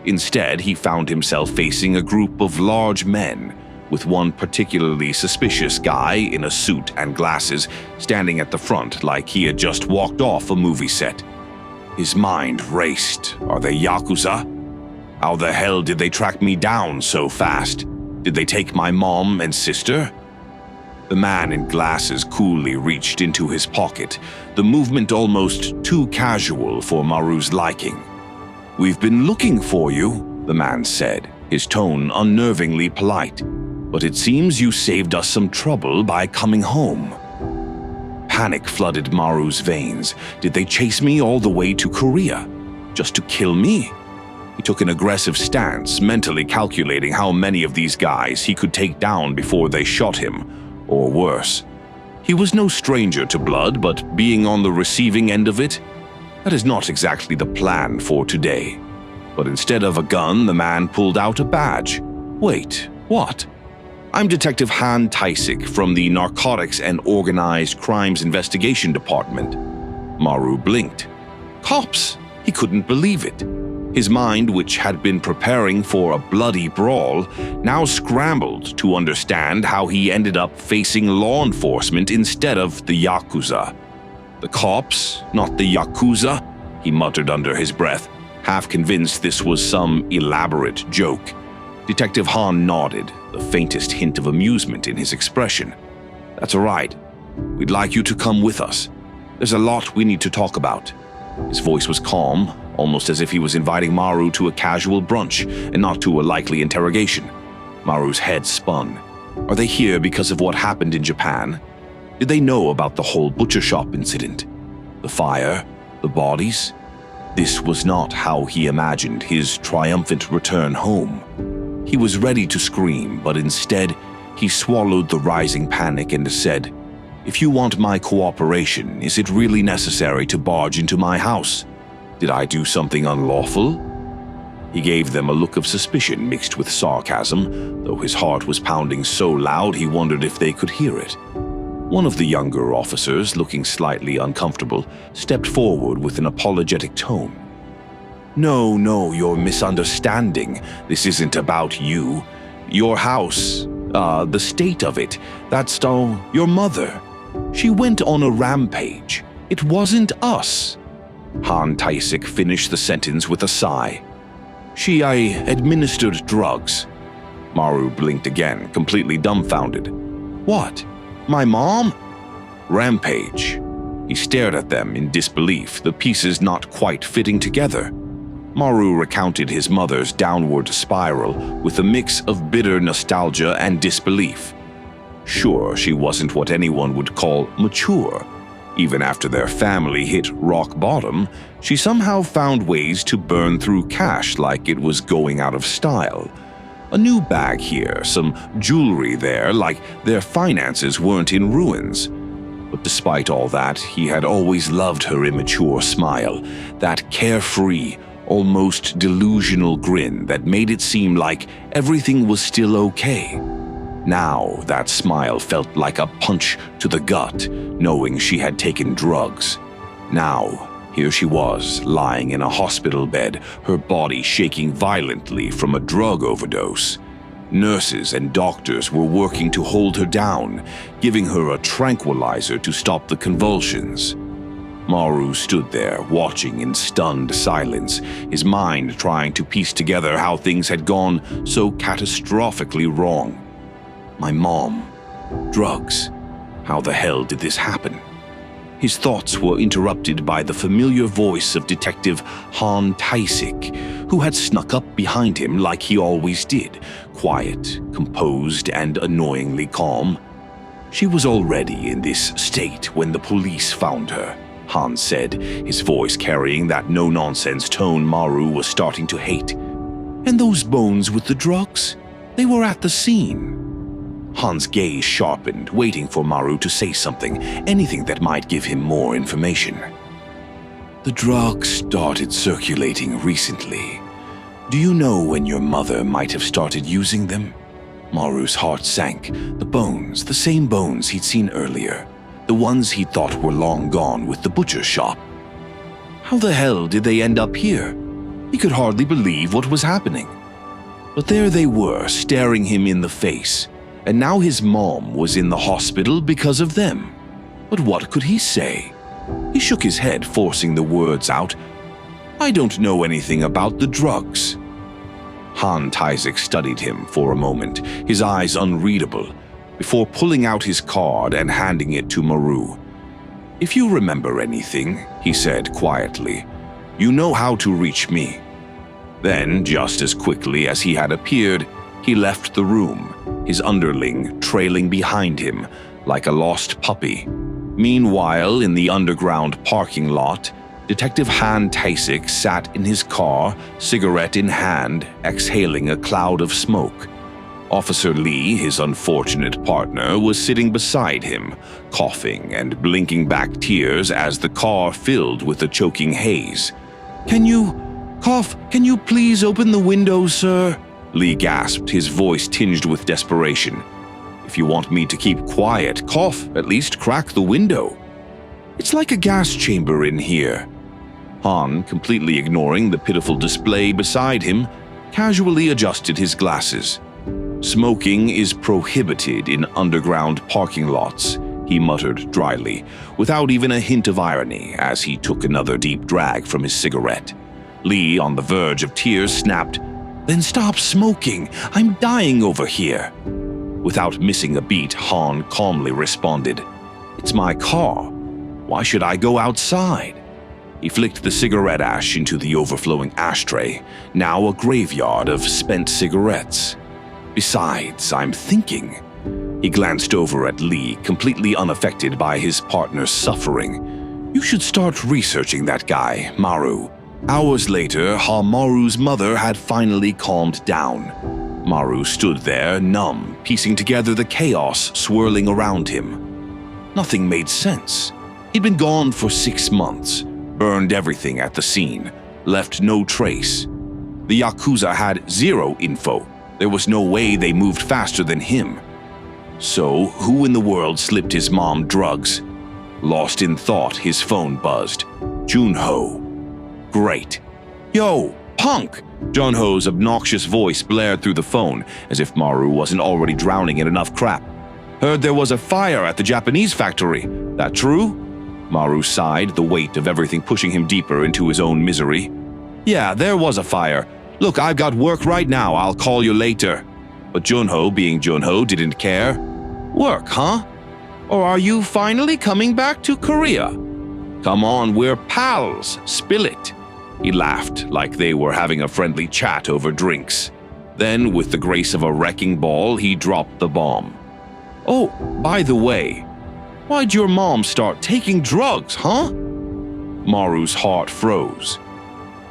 Speaker 1: Instead, he found himself facing a group of large men, with one particularly suspicious guy in a suit and glasses standing at the front like he had just walked off a movie set. His mind raced. Are they Yakuza? How the hell did they track me down so fast? Did they take my mom and sister? The man in glasses coolly reached into his pocket, the movement almost too casual for Maru's liking. "We've been looking for you," the man said, his tone unnervingly polite. "But it seems you saved us some trouble by coming home." Panic flooded Maru's veins. Did they chase me all the way to Korea? Just to kill me? He took an aggressive stance, mentally calculating how many of these guys he could take down before they shot him, or worse. He was no stranger to blood, but being on the receiving end of it, that is not exactly the plan for today. But instead of a gun, the man pulled out a badge. Wait, what? "I'm Detective Han Taisik from the Narcotics and Organized Crimes Investigation Department." Maru blinked. Cops! He couldn't believe it. His mind, which had been preparing for a bloody brawl, now scrambled to understand how he ended up facing law enforcement instead of the Yakuza. The cops, not the Yakuza, he muttered under his breath, half convinced this was some elaborate joke. Detective Han nodded, the faintest hint of amusement in his expression. "That's all right. We'd like you to come with us. There's a lot we need to talk about." His voice was calm, almost as if he was inviting Maru to a casual brunch and not to a likely interrogation. Maru's head spun. Are they here because of what happened in Japan? Did they know about the whole butcher shop incident? The fire, the bodies. This was not how he imagined his triumphant return home. He was ready to scream, but instead, he swallowed the rising panic and said, "If you want my cooperation, is it really necessary to barge into my house? Did I do something unlawful?" He gave them a look of suspicion mixed with sarcasm, though his heart was pounding so loud he wondered if they could hear it. One of the younger officers, looking slightly uncomfortable, stepped forward with an apologetic tone. No, you're misunderstanding. This isn't about you. Your house, the state of it, that's your mother. She went on a rampage. It wasn't us." Han Taisik finished the sentence with a sigh. I administered drugs." Maru blinked again, completely dumbfounded. "What? My mom?" "Rampage." He stared at them in disbelief, the pieces not quite fitting together. Maru recounted his mother's downward spiral with a mix of bitter nostalgia and disbelief. Sure, she wasn't what anyone would call mature. Even after their family hit rock bottom, she somehow found ways to burn through cash like it was going out of style. A new bag here, some jewelry there, like their finances weren't in ruins. But despite all that, he had always loved her immature smile, that carefree, almost delusional grin that made it seem like everything was still okay. Now, that smile felt like a punch to the gut, knowing she had taken drugs. Now, here she was, lying in a hospital bed, her body shaking violently from a drug overdose. Nurses and doctors were working to hold her down, giving her a tranquilizer to stop the convulsions. Maru stood there, watching in stunned silence, his mind trying to piece together how things had gone so catastrophically wrong. My mom. Drugs. How the hell did this happen? His thoughts were interrupted by the familiar voice of Detective Han Taisik, who had snuck up behind him like he always did, quiet, composed, and annoyingly calm. She was already in this state when the police found her, Han said, his voice carrying that no-nonsense tone Maru was starting to hate. And those bones with the drugs? They were at the scene. Han's gaze sharpened, waiting for Maru to say something, anything that might give him more information. The drugs started circulating recently. Do you know when your mother might have started using them? Maru's heart sank. The bones, the same bones he'd seen earlier. The ones he thought were long gone with the butcher shop. How the hell did they end up here? He could hardly believe what was happening. But there they were, staring him in the face. And now his mom was in the hospital because of them. But what could he say? He shook his head, forcing the words out. I don't know anything about the drugs. Han Taisik studied him for a moment, his eyes unreadable, before pulling out his card and handing it to Maru. If you remember anything, he said quietly, you know how to reach me. Then, just as quickly as he had appeared, he left the room, his underling trailing behind him like a lost puppy. Meanwhile, in the underground parking lot, Detective Han Taisik sat in his car, cigarette in hand, exhaling a cloud of smoke. Officer Lee, his unfortunate partner, was sitting beside him, coughing and blinking back tears as the car filled with a choking haze. Can you please open the window, sir? Lee gasped, his voice tinged with desperation. If you want me to keep quiet, cough, at least crack the window. It's like a gas chamber in here. Han, completely ignoring the pitiful display beside him, casually adjusted his glasses. Smoking is prohibited in underground parking lots, he muttered dryly, without even a hint of irony as he took another deep drag from his cigarette. Lee, on the verge of tears, snapped, Then stop smoking. I'm dying over here. Without missing a beat, Han calmly responded, It's my car. Why should I go outside? He flicked the cigarette ash into the overflowing ashtray, now a graveyard of spent cigarettes. Besides, I'm thinking. He glanced over at Lee, completely unaffected by his partner's suffering. You should start researching that guy, Maru. Hours later, Maru's mother had finally calmed down. Maru stood there, numb, piecing together the chaos swirling around him. Nothing made sense. He'd been gone for 6 months, burned everything at the scene, left no trace. The Yakuza had zero info. There was no way they moved faster than him. So, who in the world slipped his mom drugs? Lost in thought, his phone buzzed. Junho. Great. Yo, punk! Junho's obnoxious voice blared through the phone, as if Maru wasn't already drowning in enough crap. Heard there was a fire at the Japanese factory. That true? Maru sighed, the weight of everything pushing him deeper into his own misery. Yeah, there was a fire. Look, I've got work right now, I'll call you later. But Junho, being Junho, didn't care. Work, huh? Or are you finally coming back to Korea? Come on, we're pals, spill it. He laughed, like they were having a friendly chat over drinks. Then, with the grace of a wrecking ball, he dropped the bomb. Oh, by the way, why'd your mom start taking drugs, huh? Maru's heart froze.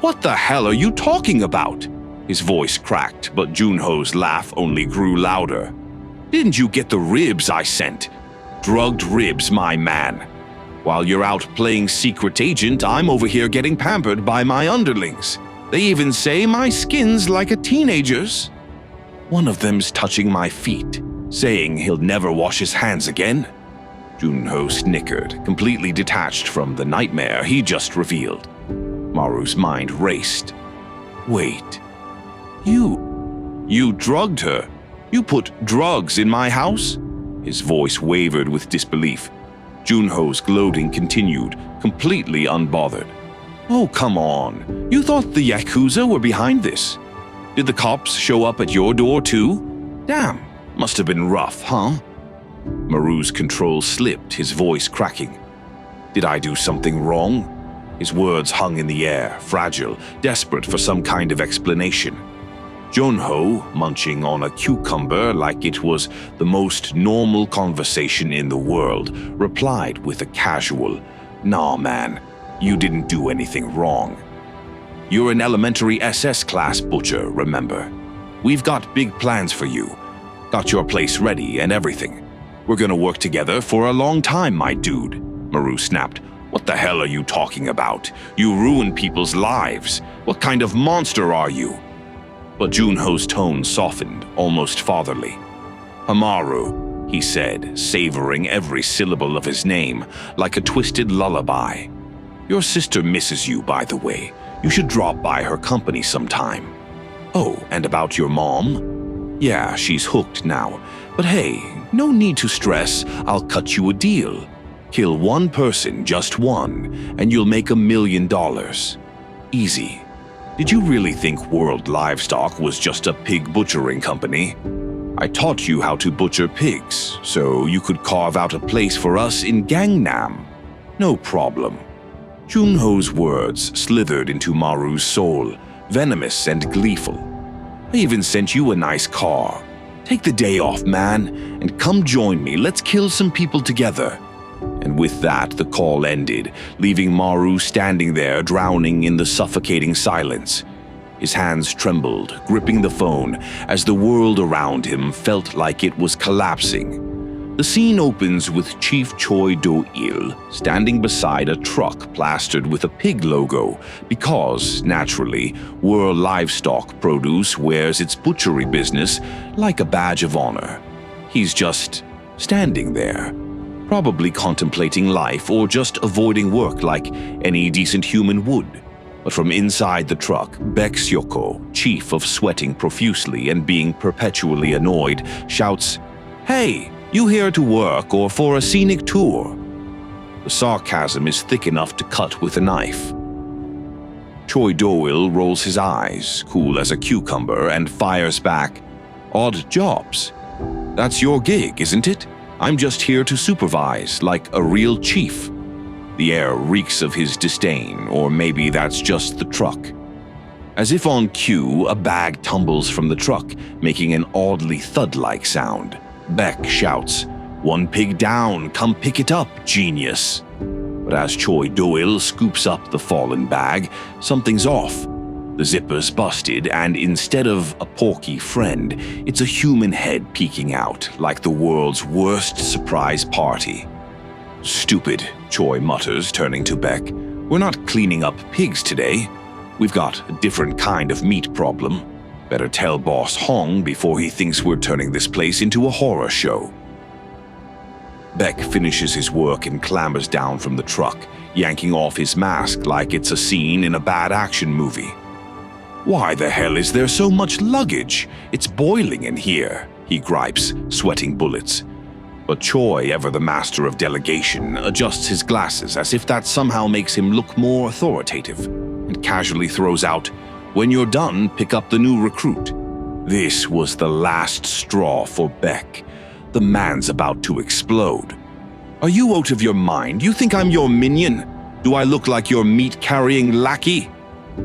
Speaker 1: What the hell are you talking about? His voice cracked, but Junho's laugh only grew louder. Didn't you get the ribs I sent? Drugged ribs, my man. While you're out playing secret agent, I'm over here getting pampered by my underlings. They even say my skin's like a teenager's. One of them's touching my feet, saying he'll never wash his hands again. Junho snickered, completely detached from the nightmare he just revealed. Maru's mind raced. Wait. You drugged her? You put drugs in my house? His voice wavered with disbelief. Junho's gloating continued, completely unbothered. Oh, come on. You thought the Yakuza were behind this? Did the cops show up at your door too? Damn, must have been rough, huh? Maru's control slipped, his voice cracking. Did I do something wrong? His words hung in the air, fragile, desperate for some kind of explanation. Junho, munching on a cucumber like it was the most normal conversation in the world, replied with a casual, "Nah, man, you didn't do anything wrong. You're an elementary SS class butcher, remember? We've got big plans for you. Got your place ready and everything. We're gonna work together for a long time, my dude," Maru snapped. What the hell are you talking about? You ruin people's lives. What kind of monster are you? But Junho's tone softened, almost fatherly. Hamaru, he said, savoring every syllable of his name like a twisted lullaby. Your sister misses you, by the way. You should drop by her company sometime. Oh, and about your mom? Yeah, she's hooked now. But hey, no need to stress. I'll cut you a deal. Kill one person, just one, and you'll make $1 million. Easy. Did you really think World Livestock was just a pig butchering company? I taught you how to butcher pigs, so you could carve out a place for us in Gangnam. No problem. Junho's words slithered into Maru's soul, venomous and gleeful. I even sent you a nice car. Take the day off, man, and come join me. Let's kill some people together. And with that, the call ended, leaving Maru standing there, drowning in the suffocating silence. His hands trembled, gripping the phone, as the world around him felt like it was collapsing. The scene opens with Chief Choi Do-il standing beside a truck plastered with a pig logo, because, naturally, World Livestock Produce wears its butchery business like a badge of honor. He's just standing there, probably contemplating life or just avoiding work like any decent human would. But from inside the truck, Beck Syoko, chief of sweating profusely and being perpetually annoyed, shouts, "Hey, you here to work or for a scenic tour?" The sarcasm is thick enough to cut with a knife. Choi Do-il rolls his eyes, cool as a cucumber, and fires back, "Odd jobs. That's your gig, isn't it? I'm just here to supervise, like a real chief." The air reeks of his disdain, or maybe that's just the truck. As if on cue, a bag tumbles from the truck, making an oddly thud-like sound. Beck shouts, "One pig down, come pick it up, genius." But as Choi Duel scoops up the fallen bag, something's off. The zipper's busted, and instead of a porky friend, it's a human head peeking out, like the world's worst surprise party. "Stupid," Choi mutters, turning to Beck. "We're not cleaning up pigs today. We've got a different kind of meat problem. Better tell Boss Hong before he thinks we're turning this place into a horror show." Beck finishes his work and clambers down from the truck, yanking off his mask like it's a scene in a bad action movie. "Why the hell is there so much luggage? It's boiling in here," he gripes, sweating bullets. But Choi, ever the master of delegation, adjusts his glasses as if that somehow makes him look more authoritative, and casually throws out, "When you're done, pick up the new recruit." This was the last straw for Beck. The man's about to explode. "Are you out of your mind? You think I'm your minion? Do I look like your meat-carrying lackey?"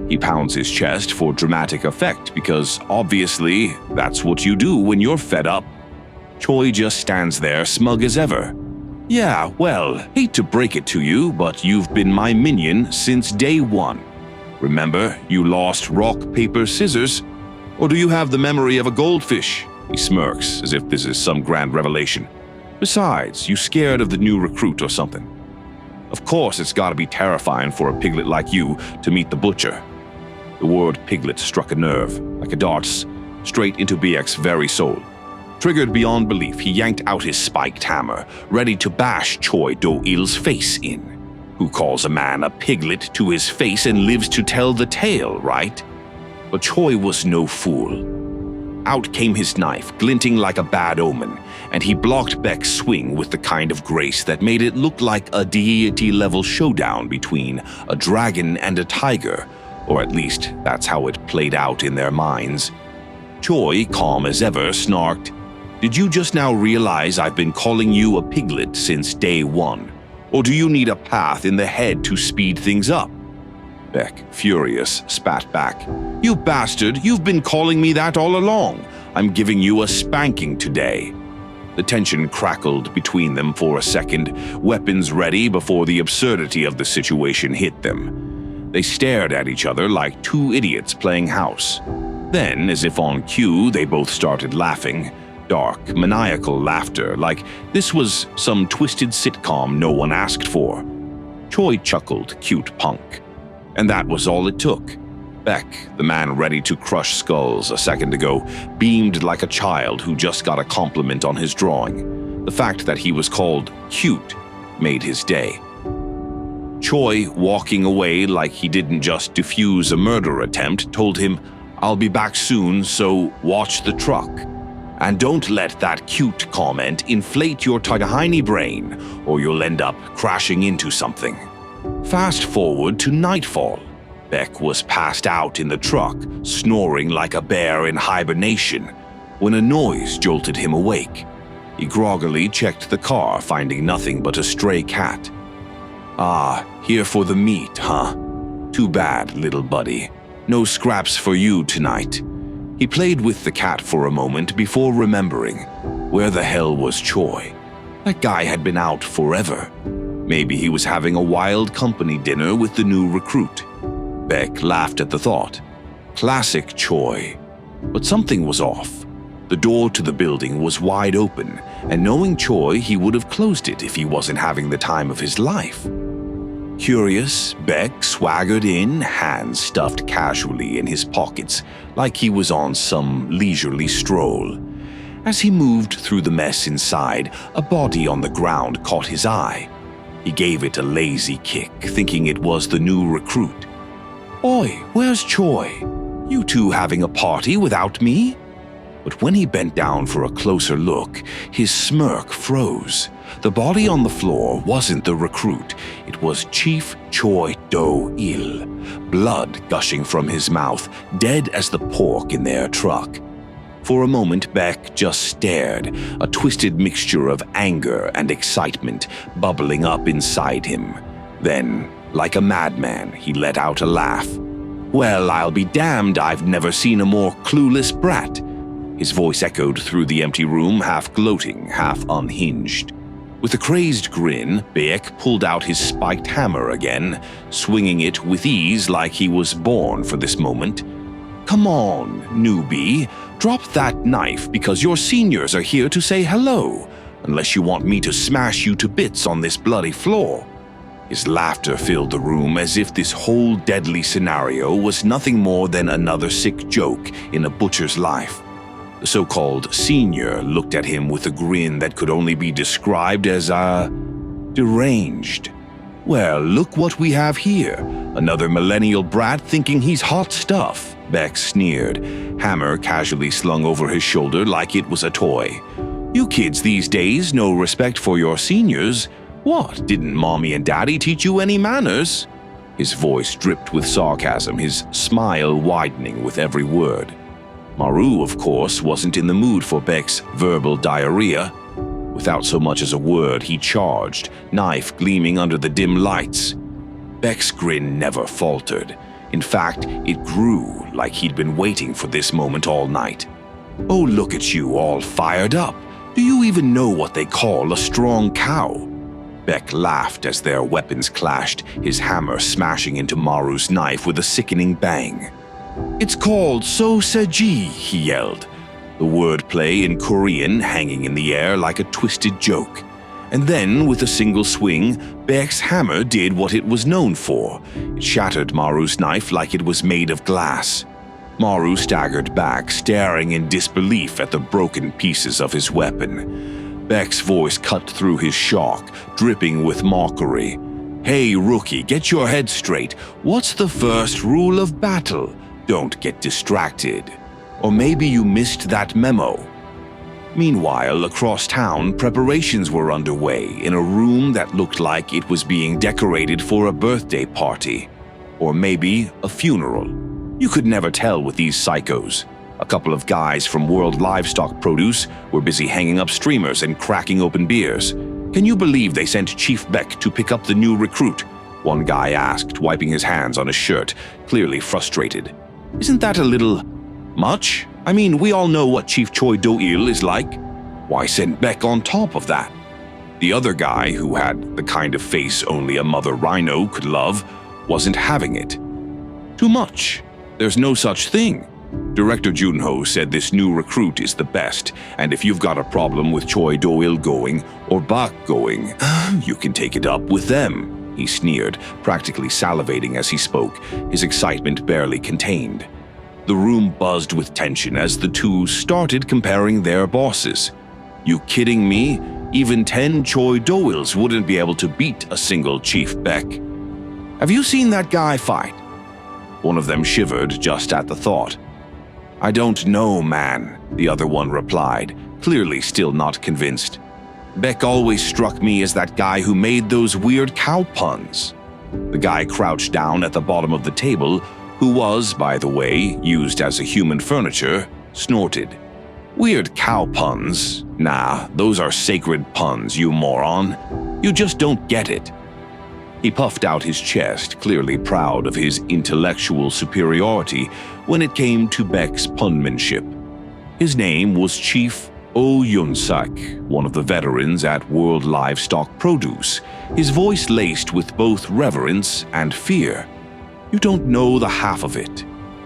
Speaker 1: He pounds his chest for dramatic effect because, obviously, that's what you do when you're fed up. Choi just stands there, smug as ever. "Yeah, well, hate to break it to you, but you've been my minion since day one. Remember, you lost rock, paper, scissors? Or do you have the memory of a goldfish?" He smirks, as if this is some grand revelation. "Besides, you scared of the new recruit or something? Of course it's gotta be terrifying for a piglet like you to meet the butcher." The word piglet struck a nerve, like a dart, straight into Beck's very soul. Triggered beyond belief, he yanked out his spiked hammer, ready to bash Choi Do-il's face in. Who calls a man a piglet to his face and lives to tell the tale, right? But Choi was no fool. Out came his knife, glinting like a bad omen, and he blocked Beck's swing with the kind of grace that made it look like a deity-level showdown between a dragon and a tiger, or at least that's how it played out in their minds. Choi, calm as ever, snarked, "Did you just now realize I've been calling you a piglet since day one? Or do you need a path in the head to speed things up?" Beck, furious, spat back, "You bastard, you've been calling me that all along. I'm giving you a spanking today." The tension crackled between them for a second, weapons ready before the absurdity of the situation hit them. They stared at each other like two idiots playing house. Then, as if on cue, they both started laughing. Dark, maniacal laughter, like this was some twisted sitcom no one asked for. Choi chuckled, cute punk. And that was all it took. Beck, the man ready to crush skulls a second ago, beamed like a child who just got a compliment on his drawing. The fact that he was called cute made his day. Choi, walking away like he didn't just defuse a murder attempt, told him, "I'll be back soon, so watch the truck. And don't let that cute comment inflate your tiny brain, or you'll end up crashing into something." Fast forward to nightfall. Beck was passed out in the truck, snoring like a bear in hibernation, when a noise jolted him awake. He groggily checked the car, finding nothing but a stray cat. "Ah, here for the meat, huh? Too bad, little buddy. No scraps for you tonight." He played with the cat for a moment before remembering. Where the hell was Choi? That guy had been out forever. Maybe he was having a wild company dinner with the new recruit. Beck laughed at the thought. Classic Choi. But something was off. The door to the building was wide open, and knowing Choi, he would have closed it if he wasn't having the time of his life. Curious, Beck swaggered in, hands stuffed casually in his pockets, like he was on some leisurely stroll. As he moved through the mess inside, a body on the ground caught his eye. He gave it a lazy kick, thinking it was the new recruit. "Oi, where's Choi? You two having a party without me?" But when he bent down for a closer look, his smirk froze. The body on the floor wasn't the recruit. It was Chief Choi Do-il, blood gushing from his mouth, dead as the pork in their truck. For a moment, Beck just stared, a twisted mixture of anger and excitement bubbling up inside him. Then, like a madman, he let out a laugh. "Well, I'll be damned, I've never seen a more clueless brat." His voice echoed through the empty room, half gloating, half unhinged. With a crazed grin, Beck pulled out his spiked hammer again, swinging it with ease like he was born for this moment. "Come on, newbie, drop that knife because your seniors are here to say hello, unless you want me to smash you to bits on this bloody floor." His laughter filled the room as if this whole deadly scenario was nothing more than another sick joke in a butcher's life. The so-called senior looked at him with a grin that could only be described as, deranged. "Well, look what we have here. Another millennial brat thinking he's hot stuff," Beck sneered, hammer casually slung over his shoulder like it was a toy. "You kids these days no respect for your seniors. What, didn't mommy and daddy teach you any manners?" His voice dripped with sarcasm, his smile widening with every word. Maru, of course, wasn't in the mood for Beck's verbal diarrhea. Without so much as a word, he charged, knife gleaming under the dim lights. Beck's grin never faltered. In fact, it grew like he'd been waiting for this moment all night. "Oh, look at you, all fired up. Do you even know what they call a strong cow?" Beck laughed as their weapons clashed, his hammer smashing into Maru's knife with a sickening bang. "It's called soseji," he yelled, the wordplay in Korean hanging in the air like a twisted joke. And then, with a single swing, Beck's hammer did what it was known for. It shattered Maru's knife like it was made of glass. Maru staggered back, staring in disbelief at the broken pieces of his weapon. Beck's voice cut through his shock, dripping with mockery. "Hey, rookie, get your head straight. What's the first rule of battle? Don't get distracted. Or maybe you missed that memo." Meanwhile, across town, preparations were underway in a room that looked like it was being decorated for a birthday party. Or maybe a funeral. You could never tell with these psychos. A couple of guys from World Livestock Produce were busy hanging up streamers and cracking open beers. "Can you believe they sent Chief Beck to pick up the new recruit?" one guy asked, wiping his hands on his shirt, clearly frustrated. "Isn't that a little much? I mean, we all know what Chief Choi Do-il is like. Why send Beck on top of that?" The other guy, who had the kind of face only a mother rhino could love, wasn't having it. "Too much. There's no such thing. Director Junho said this new recruit is the best, and if you've got a problem with Choi Do-il going, or Bak going, you can take it up with them," he sneered, practically salivating as he spoke, his excitement barely contained. The room buzzed with tension as the two started comparing their bosses. "You kidding me? Even 10 Choi Do-ils wouldn't be able to beat a single Chief Beck. Have you seen that guy fight?" One of them shivered just at the thought. "I don't know, man," the other one replied, clearly still not convinced. "Beck always struck me as that guy who made those weird cow puns." The guy crouched down at the bottom of the table, who was, by the way, used as a human furniture, snorted. "Weird cow puns? Nah, those are sacred puns, you moron. You just don't get it." He puffed out his chest, clearly proud of his intellectual superiority when it came to Beck's punmanship. His name was Chief Oh Yun-sak, one of the veterans at World Livestock Produce, his voice laced with both reverence and fear. "You don't know the half of it.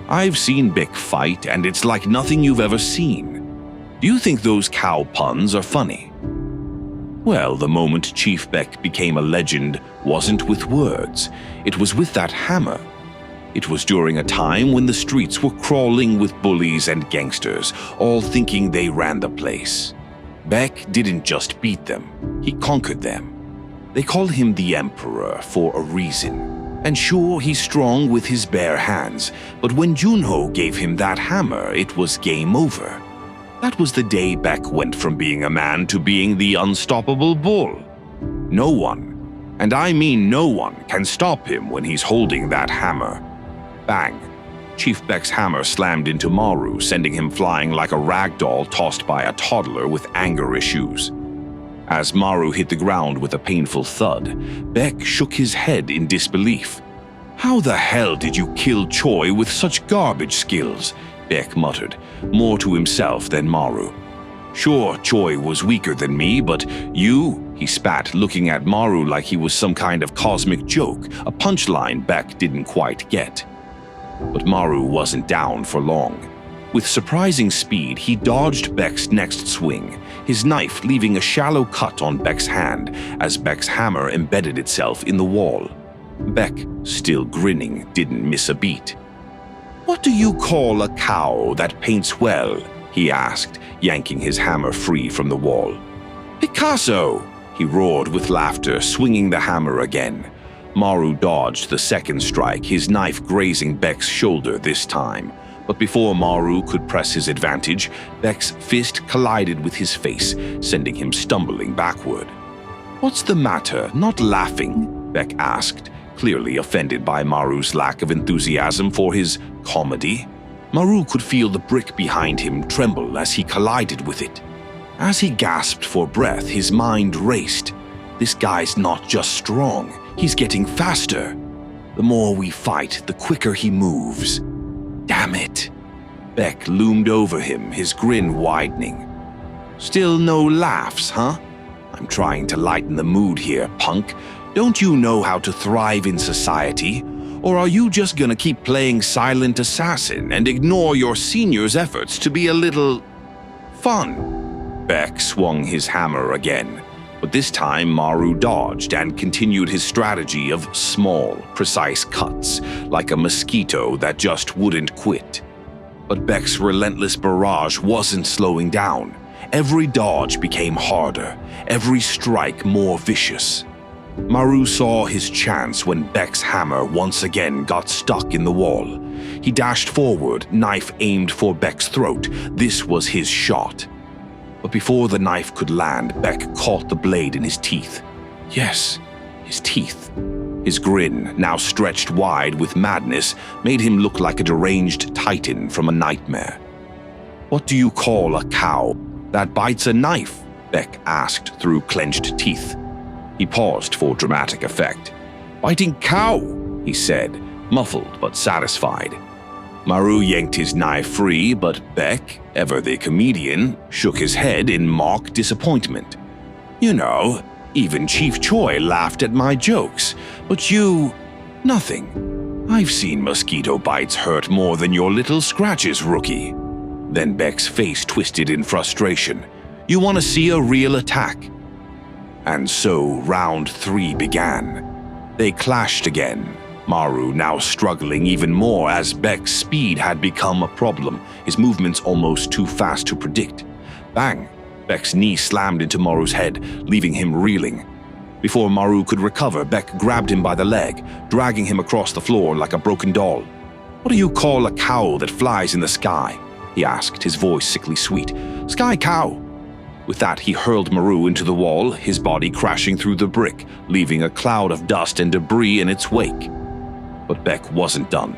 Speaker 1: I've seen Beck fight, and it's like nothing you've ever seen. Do you think those cow puns are funny?" Well, the moment Chief Beck became a legend wasn't with words, it was with that hammer. It was during a time when the streets were crawling with bullies and gangsters, all thinking they ran the place. Beck didn't just beat them, he conquered them. They call him the Emperor for a reason. And sure, he's strong with his bare hands, but when Junho gave him that hammer, it was game over. That was the day Beck went from being a man to being the unstoppable bull. No one, and I mean no one, can stop him when he's holding that hammer. Bang! Chief Beck's hammer slammed into Maru, sending him flying like a rag doll tossed by a toddler with anger issues. As Maru hit the ground with a painful thud, Beck shook his head in disbelief. "How the hell did you kill Choi with such garbage skills?" Beck muttered, more to himself than Maru. "Sure, Choi was weaker than me, but you... he spat, looking at Maru like he was some kind of cosmic joke, a punchline Beck didn't quite get. But Maru wasn't down for long. With surprising speed, he dodged Beck's next swing, his knife leaving a shallow cut on Beck's hand as Beck's hammer embedded itself in the wall. Beck, still grinning, didn't miss a beat. "What do you call a cow that paints well?" he asked, yanking his hammer free from the wall. "Picasso!" he roared with laughter, swinging the hammer again. Maru dodged the second strike, his knife grazing Beck's shoulder this time. But before Maru could press his advantage, Beck's fist collided with his face, sending him stumbling backward. "What's the matter? Not laughing?" Beck asked, clearly offended by Maru's lack of enthusiasm for his comedy. Maru could feel the brick behind him tremble as he collided with it. As he gasped for breath, his mind raced. This guy's not just strong, he's getting faster. The more we fight, the quicker he moves. Damn it. Beck loomed over him, his grin widening. "Still no laughs, huh? I'm trying to lighten the mood here, punk. Don't you know how to thrive in society? Or are you just gonna keep playing silent assassin and ignore your senior's efforts to be a little fun?" Beck swung his hammer again, but this time Maru dodged and continued his strategy of small, precise cuts, like a mosquito that just wouldn't quit. But Beck's relentless barrage wasn't slowing down. Every dodge became harder, every strike more vicious. Maru saw his chance when Beck's hammer once again got stuck in the wall. He dashed forward, knife aimed for Beck's throat. This was his shot. But before the knife could land, Beck caught the blade in his teeth. Yes, his teeth. His grin, now stretched wide with madness, made him look like a deranged titan from a nightmare. "What do you call a cow that bites a knife?" Beck asked through clenched teeth. He paused for dramatic effect. "Biting cow," he said, muffled but satisfied. Maru yanked his knife free, but Beck, ever the comedian, shook his head in mock disappointment. "You know, even Chief Choi laughed at my jokes, but you... nothing. I've seen mosquito bites hurt more than your little scratches, rookie." Then Beck's face twisted in frustration. "You want to see a real attack?" And so round 3 began. They clashed again, Maru now struggling even more as Beck's speed had become a problem, his movements almost too fast to predict. Bang! Beck's knee slammed into Maru's head, leaving him reeling. Before Maru could recover, Beck grabbed him by the leg, dragging him across the floor like a broken doll. "What do you call a cow that flies in the sky?" he asked, his voice sickly sweet. "Sky cow." With that, he hurled Maru into the wall, his body crashing through the brick, leaving a cloud of dust and debris in its wake. But Beck wasn't done.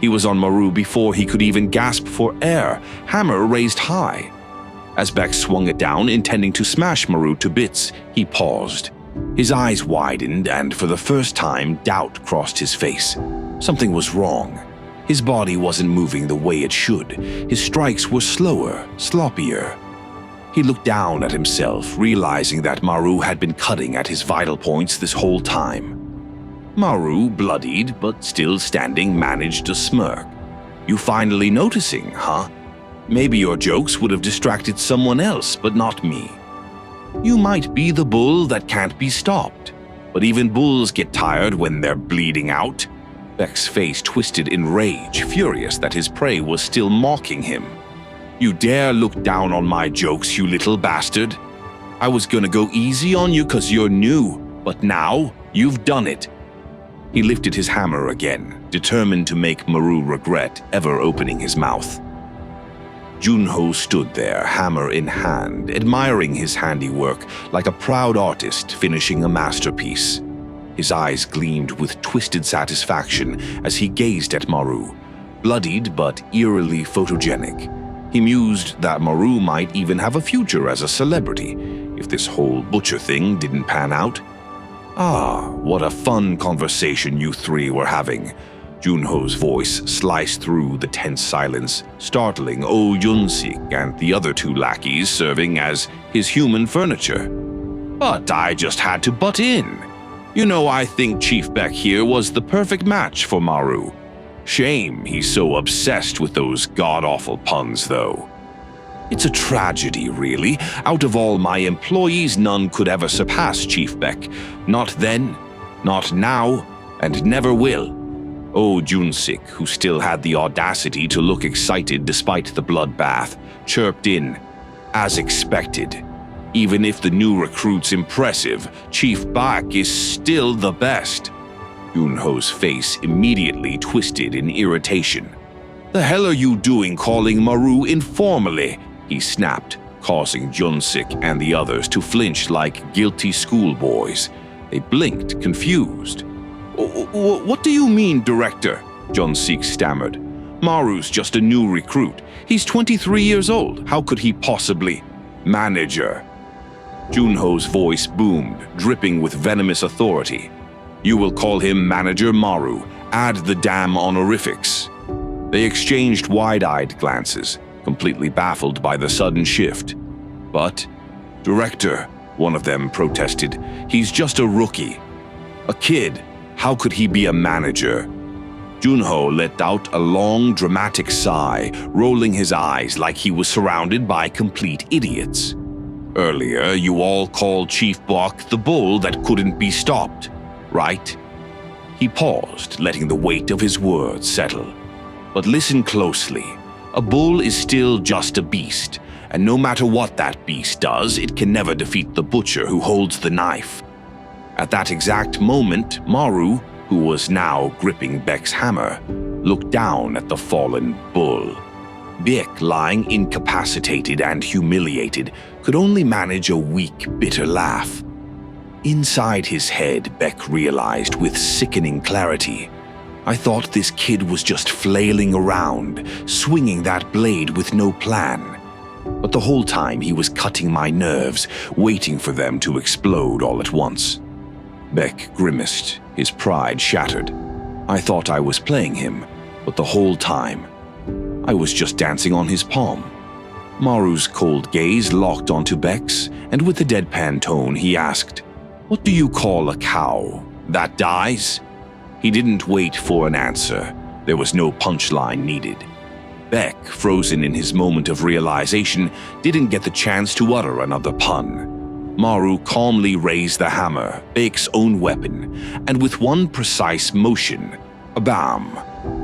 Speaker 1: He was on Maru before he could even gasp for air, hammer raised high. As Beck swung it down, intending to smash Maru to bits, he paused. His eyes widened, and for the first time, doubt crossed his face. Something was wrong. His body wasn't moving the way it should. His strikes were slower, sloppier. He looked down at himself, realizing that Maru had been cutting at his vital points this whole time. Maru, bloodied but still standing, managed a smirk. "You finally noticing, huh? Maybe your jokes would have distracted someone else, but not me. You might be the bull that can't be stopped, but even bulls get tired when they're bleeding out." Beck's face twisted in rage, furious that his prey was still mocking him. "You dare look down on my jokes, you little bastard? I was gonna go easy on you 'cause you're new, but now you've done it." He lifted his hammer again, determined to make Maru regret ever opening his mouth. Junho stood there, hammer in hand, admiring his handiwork like a proud artist finishing a masterpiece. His eyes gleamed with twisted satisfaction as he gazed at Maru, bloodied but eerily photogenic. He mused that Maru might even have a future as a celebrity if this whole butcher thing didn't pan out. "Ah, what a fun conversation you 3 were having." Junho's voice sliced through the tense silence, startling Oh Yunsik and the other 2 lackeys serving as his human furniture. but I just had to butt in. You know, I think Chief Beck here was the perfect match for Maru. Shame he's so obsessed with those god-awful puns, though. It's a tragedy, really. Out of all my employees, none could ever surpass Chief Beck. Not then, not now, and never will. Oh, Junsik, who still had the audacity to look excited despite the bloodbath, chirped in, as expected. Even if the new recruit's impressive, Chief Beck is still the best. Junho's face immediately twisted in irritation. The hell are you doing calling Maru informally? He snapped, causing Junsik and the others to flinch like guilty schoolboys. They blinked, confused. What do you mean, Director? Junsik stammered. Maru's just a new recruit. He's 23 years old. How could he possibly? Manager. Junho's voice boomed, dripping with venomous authority. You will call him Manager Maru. Add the damn honorifics. They exchanged wide-eyed glances, completely baffled by the sudden shift. But, Director, one of them protested, he's just a rookie. A kid. How could he be a manager? Junho let out a long, dramatic sigh, rolling his eyes like he was surrounded by complete idiots. Earlier, you all called Chief Beck the bull that couldn't be stopped, right? He paused, letting the weight of his words settle. But listen closely. A bull is still just a beast, and no matter what that beast does, it can never defeat the butcher who holds the knife. At that exact moment, Maru, who was now gripping Beck's hammer, looked down at the fallen bull. Beck, lying incapacitated and humiliated, could only manage a weak, bitter laugh. Inside his head, Beck realized with sickening clarity, I thought this kid was just flailing around, swinging that blade with no plan. But the whole time he was cutting my nerves, waiting for them to explode all at once. Beck grimaced, his pride shattered. I thought I was playing him, but the whole time, I was just dancing on his palm. Maru's cold gaze locked onto Beck's, and with a deadpan tone he asked, What do you call a cow? That dies? He didn't wait for an answer. There was no punchline needed. Beck, frozen in his moment of realization, didn't get the chance to utter another pun. Maru calmly raised the hammer, Beck's own weapon, and with one precise motion, bam!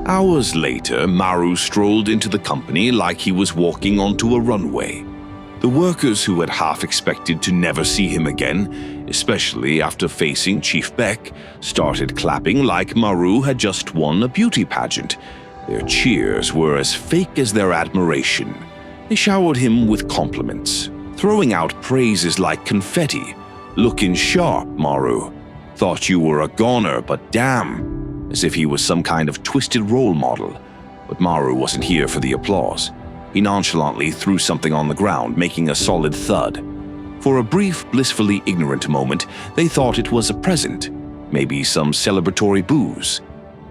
Speaker 1: Hours later, Maru strolled into the company like he was walking onto a runway. The workers who had half expected to never see him again, especially after facing Chief Beck, started clapping like Maru had just won a beauty pageant. Their cheers were as fake as their admiration. They showered him with compliments, throwing out praises like confetti. Looking sharp, Maru. Thought you were a goner, but damn. As if he was some kind of twisted role model. But Maru wasn't here for the applause. He nonchalantly threw something on the ground, making a solid thud. For a brief, blissfully ignorant moment, they thought it was a present, maybe some celebratory booze.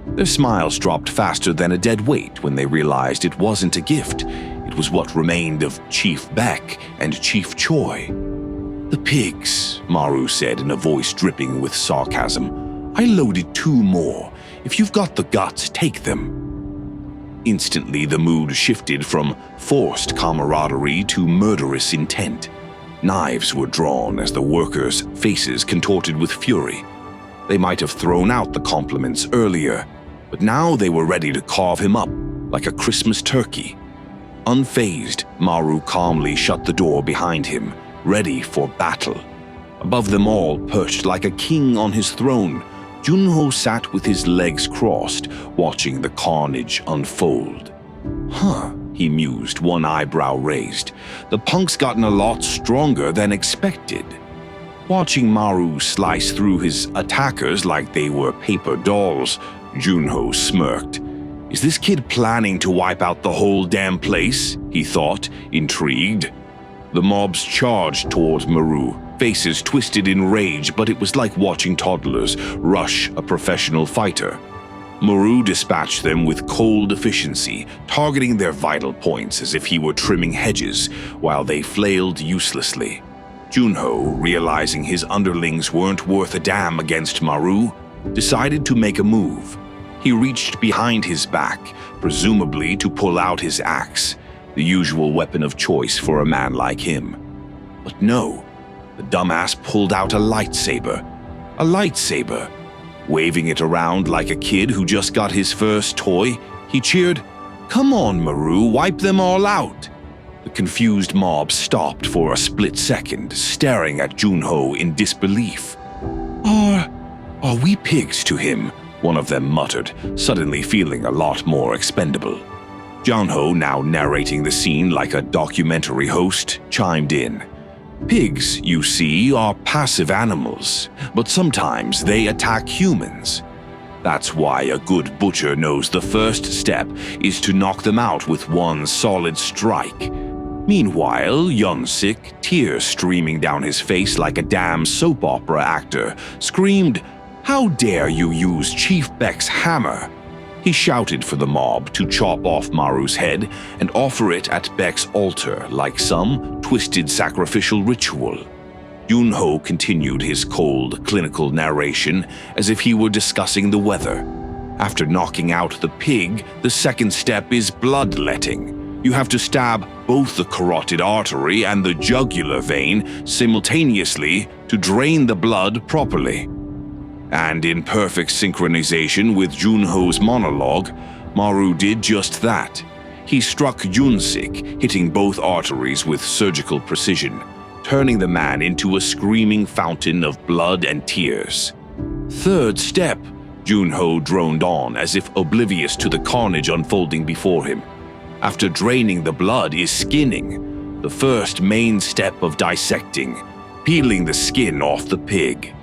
Speaker 1: Their smiles dropped faster than a dead weight when they realized it wasn't a gift. It was what remained of Chief Beck and Chief Choi. The pigs, Maru said in a voice dripping with sarcasm. I loaded 2 more. If you've got the guts, take them. Instantly, the mood shifted from forced camaraderie to murderous intent. Knives were drawn as the workers' faces contorted with fury. They might have thrown out the compliments earlier, but now they were ready to carve him up like a Christmas turkey. Unfazed, Maru calmly shut the door behind him, ready for battle. Above them all, perched like a king on his throne, Junho sat with his legs crossed, watching the carnage unfold. He mused, one eyebrow raised. The punk's gotten a lot stronger than expected. Watching Maru slice through his attackers like they were paper dolls, Junho smirked. Is this kid planning to wipe out the whole damn place? He thought, intrigued. The mobs charged towards Maru, faces twisted in rage, but it was like watching toddlers rush a professional fighter. Maru dispatched them with cold efficiency, targeting their vital points as if he were trimming hedges while they flailed uselessly. Junho, realizing his underlings weren't worth a damn against Maru, decided to make a move. He reached behind his back, presumably to pull out his axe, the usual weapon of choice for a man like him. But no, the dumbass pulled out a lightsaber. A lightsaber. Waving it around like a kid who just got his first toy, he cheered, "Come on, Maru, wipe them all out." The confused mob stopped for a split second, staring at Junho in disbelief. Are we pigs to him?" one of them muttered, suddenly feeling a lot more expendable. Junho, now narrating the scene like a documentary host, chimed in. "Pigs, you see, are passive animals, but sometimes they attack humans. That's why a good butcher knows the first step is to knock them out with one solid strike." Meanwhile, Yunsik, tears streaming down his face like a damn soap opera actor, screamed, "How dare you use Chief Beck's hammer?" He shouted for the mob to chop off Maru's head and offer it at Beck's altar like some twisted sacrificial ritual. Junho continued his cold, clinical narration as if he were discussing the weather. After knocking out the pig, the second step is bloodletting. You have to stab both the carotid artery and the jugular vein simultaneously to drain the blood properly. And in perfect synchronization with Junho's monologue, Maru did just that. He struck Yunsik, hitting both arteries with surgical precision, turning the man into a screaming fountain of blood and tears. "Third step," Junho droned on as if oblivious to the carnage unfolding before him. "After draining the blood is skinning, the first main step of dissecting, peeling the skin off the pig."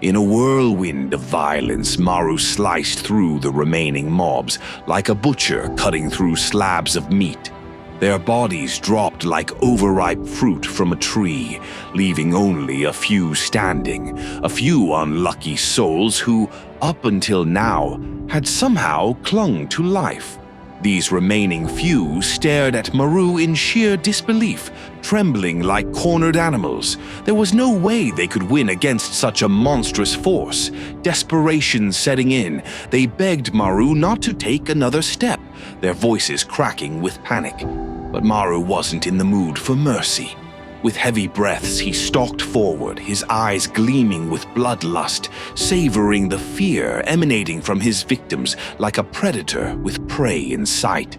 Speaker 1: In a whirlwind of violence, Maru sliced through the remaining mobs like a butcher cutting through slabs of meat. Their bodies dropped like overripe fruit from a tree, leaving only a few standing, a few unlucky souls who, up until now, had somehow clung to life. These remaining few stared at Maru in sheer disbelief, trembling like cornered animals. There was no way they could win against such a monstrous force. Desperation setting in, they begged Maru not to take another step, their voices cracking with panic. But Maru wasn't in the mood for mercy. With heavy breaths, he stalked forward, his eyes gleaming with bloodlust, savoring the fear emanating from his victims like a predator with prey in sight.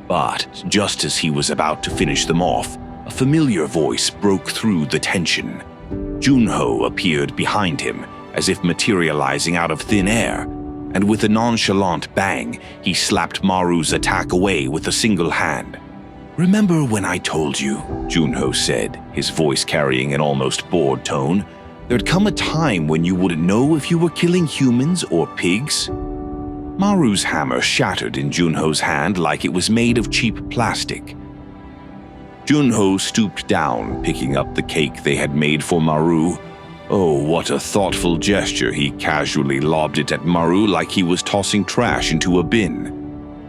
Speaker 1: But just as he was about to finish them off, a familiar voice broke through the tension. Junho appeared behind him, as if materializing out of thin air, and with a nonchalant bang, he slapped Maru's attack away with a single hand. "Remember when I told you," Junho said, his voice carrying an almost bored tone, "there'd come a time when you wouldn't know if you were killing humans or pigs?" Maru's hammer shattered in Junho's hand like it was made of cheap plastic. Junho stooped down, picking up the cake they had made for Maru. Oh, what a thoughtful gesture. He casually lobbed it at Maru like he was tossing trash into a bin.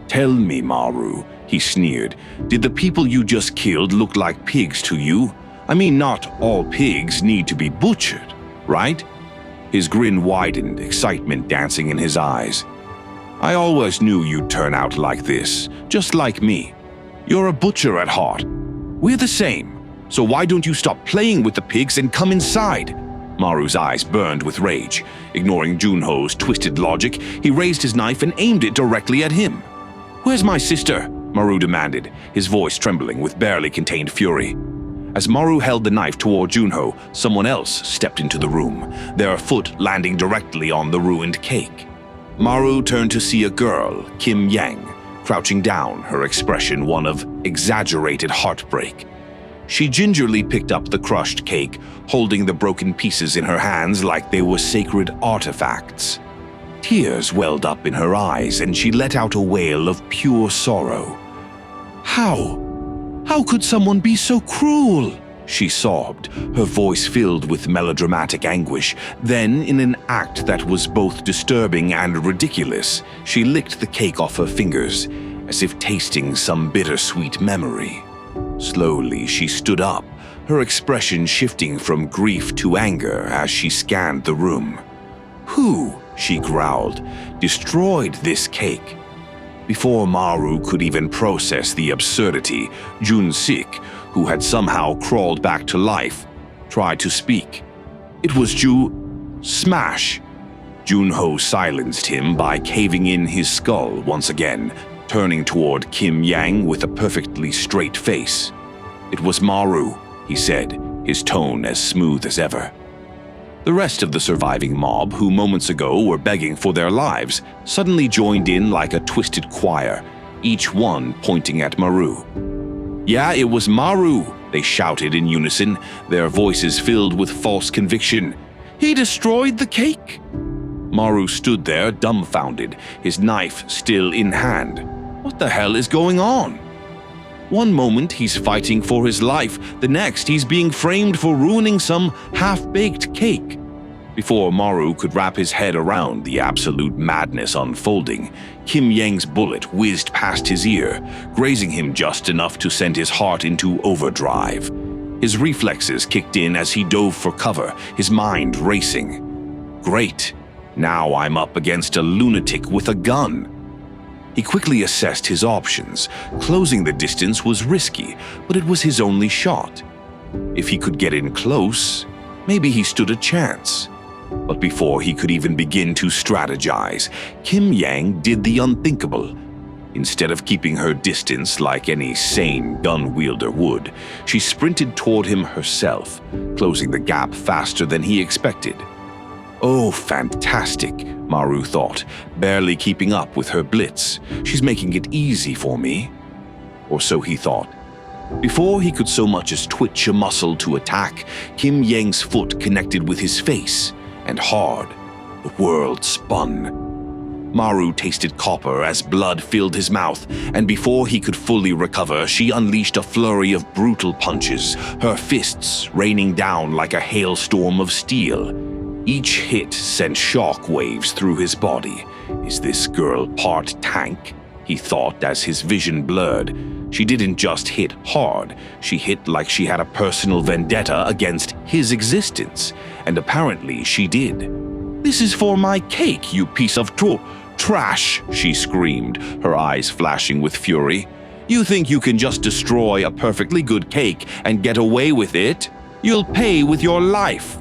Speaker 1: "Tell me, Maru," he sneered, "did the people you just killed look like pigs to you? I mean, not all pigs need to be butchered, right?" His grin widened, excitement dancing in his eyes. "I always knew you'd turn out like this, just like me. You're a butcher at heart. We're the same, so why don't you stop playing with the pigs and come inside?" Maru's eyes burned with rage. Ignoring Junho's twisted logic, he raised his knife and aimed it directly at him. "Where's my sister?" Maru demanded, his voice trembling with barely contained fury. As Maru held the knife toward Junho, someone else stepped into the room, their foot landing directly on the ruined cake. Maru turned to see a girl, Kim Yang, crouching down, her expression one of exaggerated heartbreak. She gingerly picked up the crushed cake, holding the broken pieces in her hands like they were sacred artifacts. Tears welled up in her eyes, and she let out a wail of pure sorrow. How could someone be so cruel?" she sobbed, her voice filled with melodramatic anguish. Then, in an act that was both disturbing and ridiculous, she licked the cake off her fingers, as if tasting some bittersweet memory. Slowly, she stood up, her expression shifting from grief to anger as she scanned the room. "Who," she growled, "destroyed this cake?" Before Maru could even process the absurdity, Jun-sik, who had somehow crawled back to life, tried to speak. "It was Smash!" Junho silenced him by caving in his skull once again, turning toward Kim Yang with a perfectly straight face. "It was Maru," he said, his tone as smooth as ever. The rest of the surviving mob, who moments ago were begging for their lives, suddenly joined in like a twisted choir, each one pointing at Maru. "Yeah, it was Maru," they shouted in unison, their voices filled with false conviction. "He destroyed the cake!" Maru stood there dumbfounded, his knife still in hand. What the hell is going on? One moment he's fighting for his life, the next he's being framed for ruining some half-baked cake. Before Maru could wrap his head around the absolute madness unfolding, Kim Yang's bullet whizzed past his ear, grazing him just enough to send his heart into overdrive. His reflexes kicked in as he dove for cover, his mind racing. Great, now I'm up against a lunatic with a gun. He quickly assessed his options. Closing the distance was risky, but it was his only shot. If he could get in close, maybe he stood a chance. But before he could even begin to strategize, Kim Yang did the unthinkable. Instead of keeping her distance like any sane gun wielder would, she sprinted toward him herself, closing the gap faster than he expected. Oh, fantastic, Maru thought, barely keeping up with her blitz. She's making it easy for me. Or so he thought. Before he could so much as twitch a muscle to attack, Kim Yang's foot connected with his face, and hard, the world spun. Maru tasted copper as blood filled his mouth, and before he could fully recover, she unleashed a flurry of brutal punches, her fists raining down like a hailstorm of steel. Each hit sent shock waves through his body. Is this girl part tank? He thought as his vision blurred. She didn't just hit hard, she hit like she had a personal vendetta against his existence, and apparently she did. "This is for my cake, you piece of trash," she screamed, her eyes flashing with fury. "You think you can just destroy a perfectly good cake and get away with it? You'll pay with your life."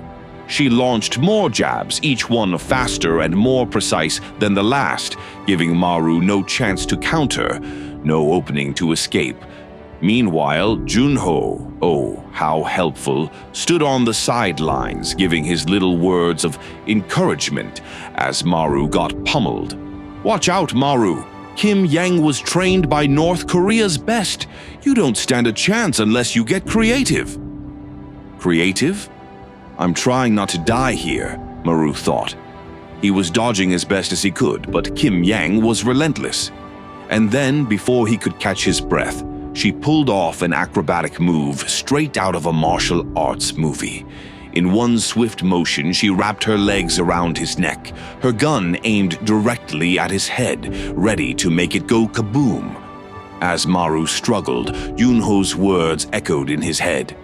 Speaker 1: She launched more jabs, each one faster and more precise than the last, giving Maru no chance to counter, no opening to escape. Meanwhile, Junho, oh, how helpful, stood on the sidelines, giving his little words of encouragement as Maru got pummeled. "Watch out, Maru! Kim Yang was trained by North Korea's best. You don't stand a chance unless you get creative." Creative? I'm trying not to die here, Maru thought. He was dodging as best as he could, but Kim Yang was relentless. And then, before he could catch his breath, she pulled off an acrobatic move straight out of a martial arts movie. In one swift motion, she wrapped her legs around his neck, her gun aimed directly at his head, ready to make it go kaboom. As Maru struggled, Junho's words echoed in his head.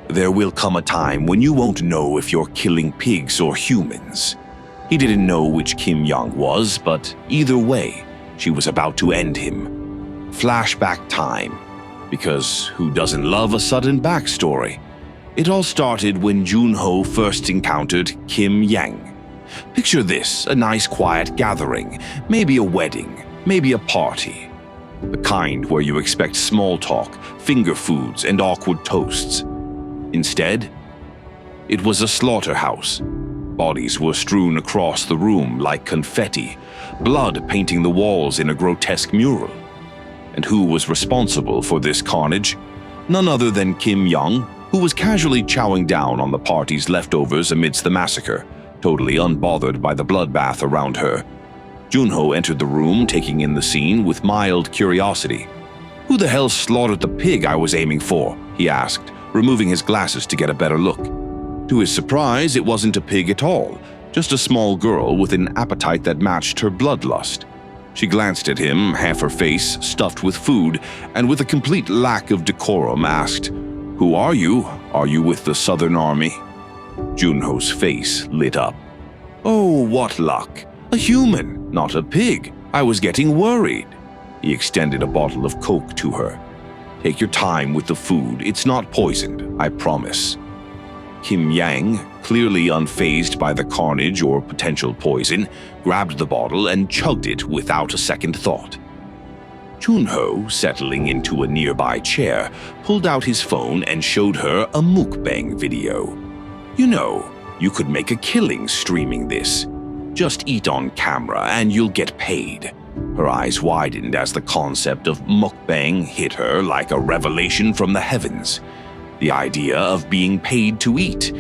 Speaker 1: "There will come a time when you won't know if you're killing pigs or humans." He didn't know which Kim Yang was, but either way, she was about to end him. Flashback time. Because who doesn't love a sudden backstory? It all started when Junho first encountered Kim Yang. Picture this, a nice quiet gathering, maybe a wedding, maybe a party. The kind where you expect small talk, finger foods, and awkward toasts. Instead, it was a slaughterhouse. Bodies were strewn across the room like confetti, blood painting the walls in a grotesque mural. And who was responsible for this carnage? None other than Kim Yang, who was casually chowing down on the party's leftovers amidst the massacre, totally unbothered by the bloodbath around her. Junho entered the room, taking in the scene with mild curiosity. "Who the hell slaughtered the pig I was aiming for?" he asked, removing his glasses to get a better look. To his surprise, it wasn't a pig at all, just a small girl with an appetite that matched her bloodlust. She glanced at him, half her face stuffed with food, and with a complete lack of decorum asked, "Who are you? Are you with the Southern Army? Junho's face lit up. Oh, what luck. A human, not a pig. I was getting worried. He extended a bottle of Coke to her. Take your time with the food. It's not poisoned, I promise. Kim Yang, clearly unfazed by the carnage or potential poison, grabbed the bottle and chugged it without a second thought. Junho, settling into a nearby chair, pulled out his phone and showed her a mukbang video. You know, you could make a killing streaming this. Just eat on camera and you'll get paid. Her eyes widened as the concept of mukbang hit her like a revelation from the heavens. The idea of being paid to eat.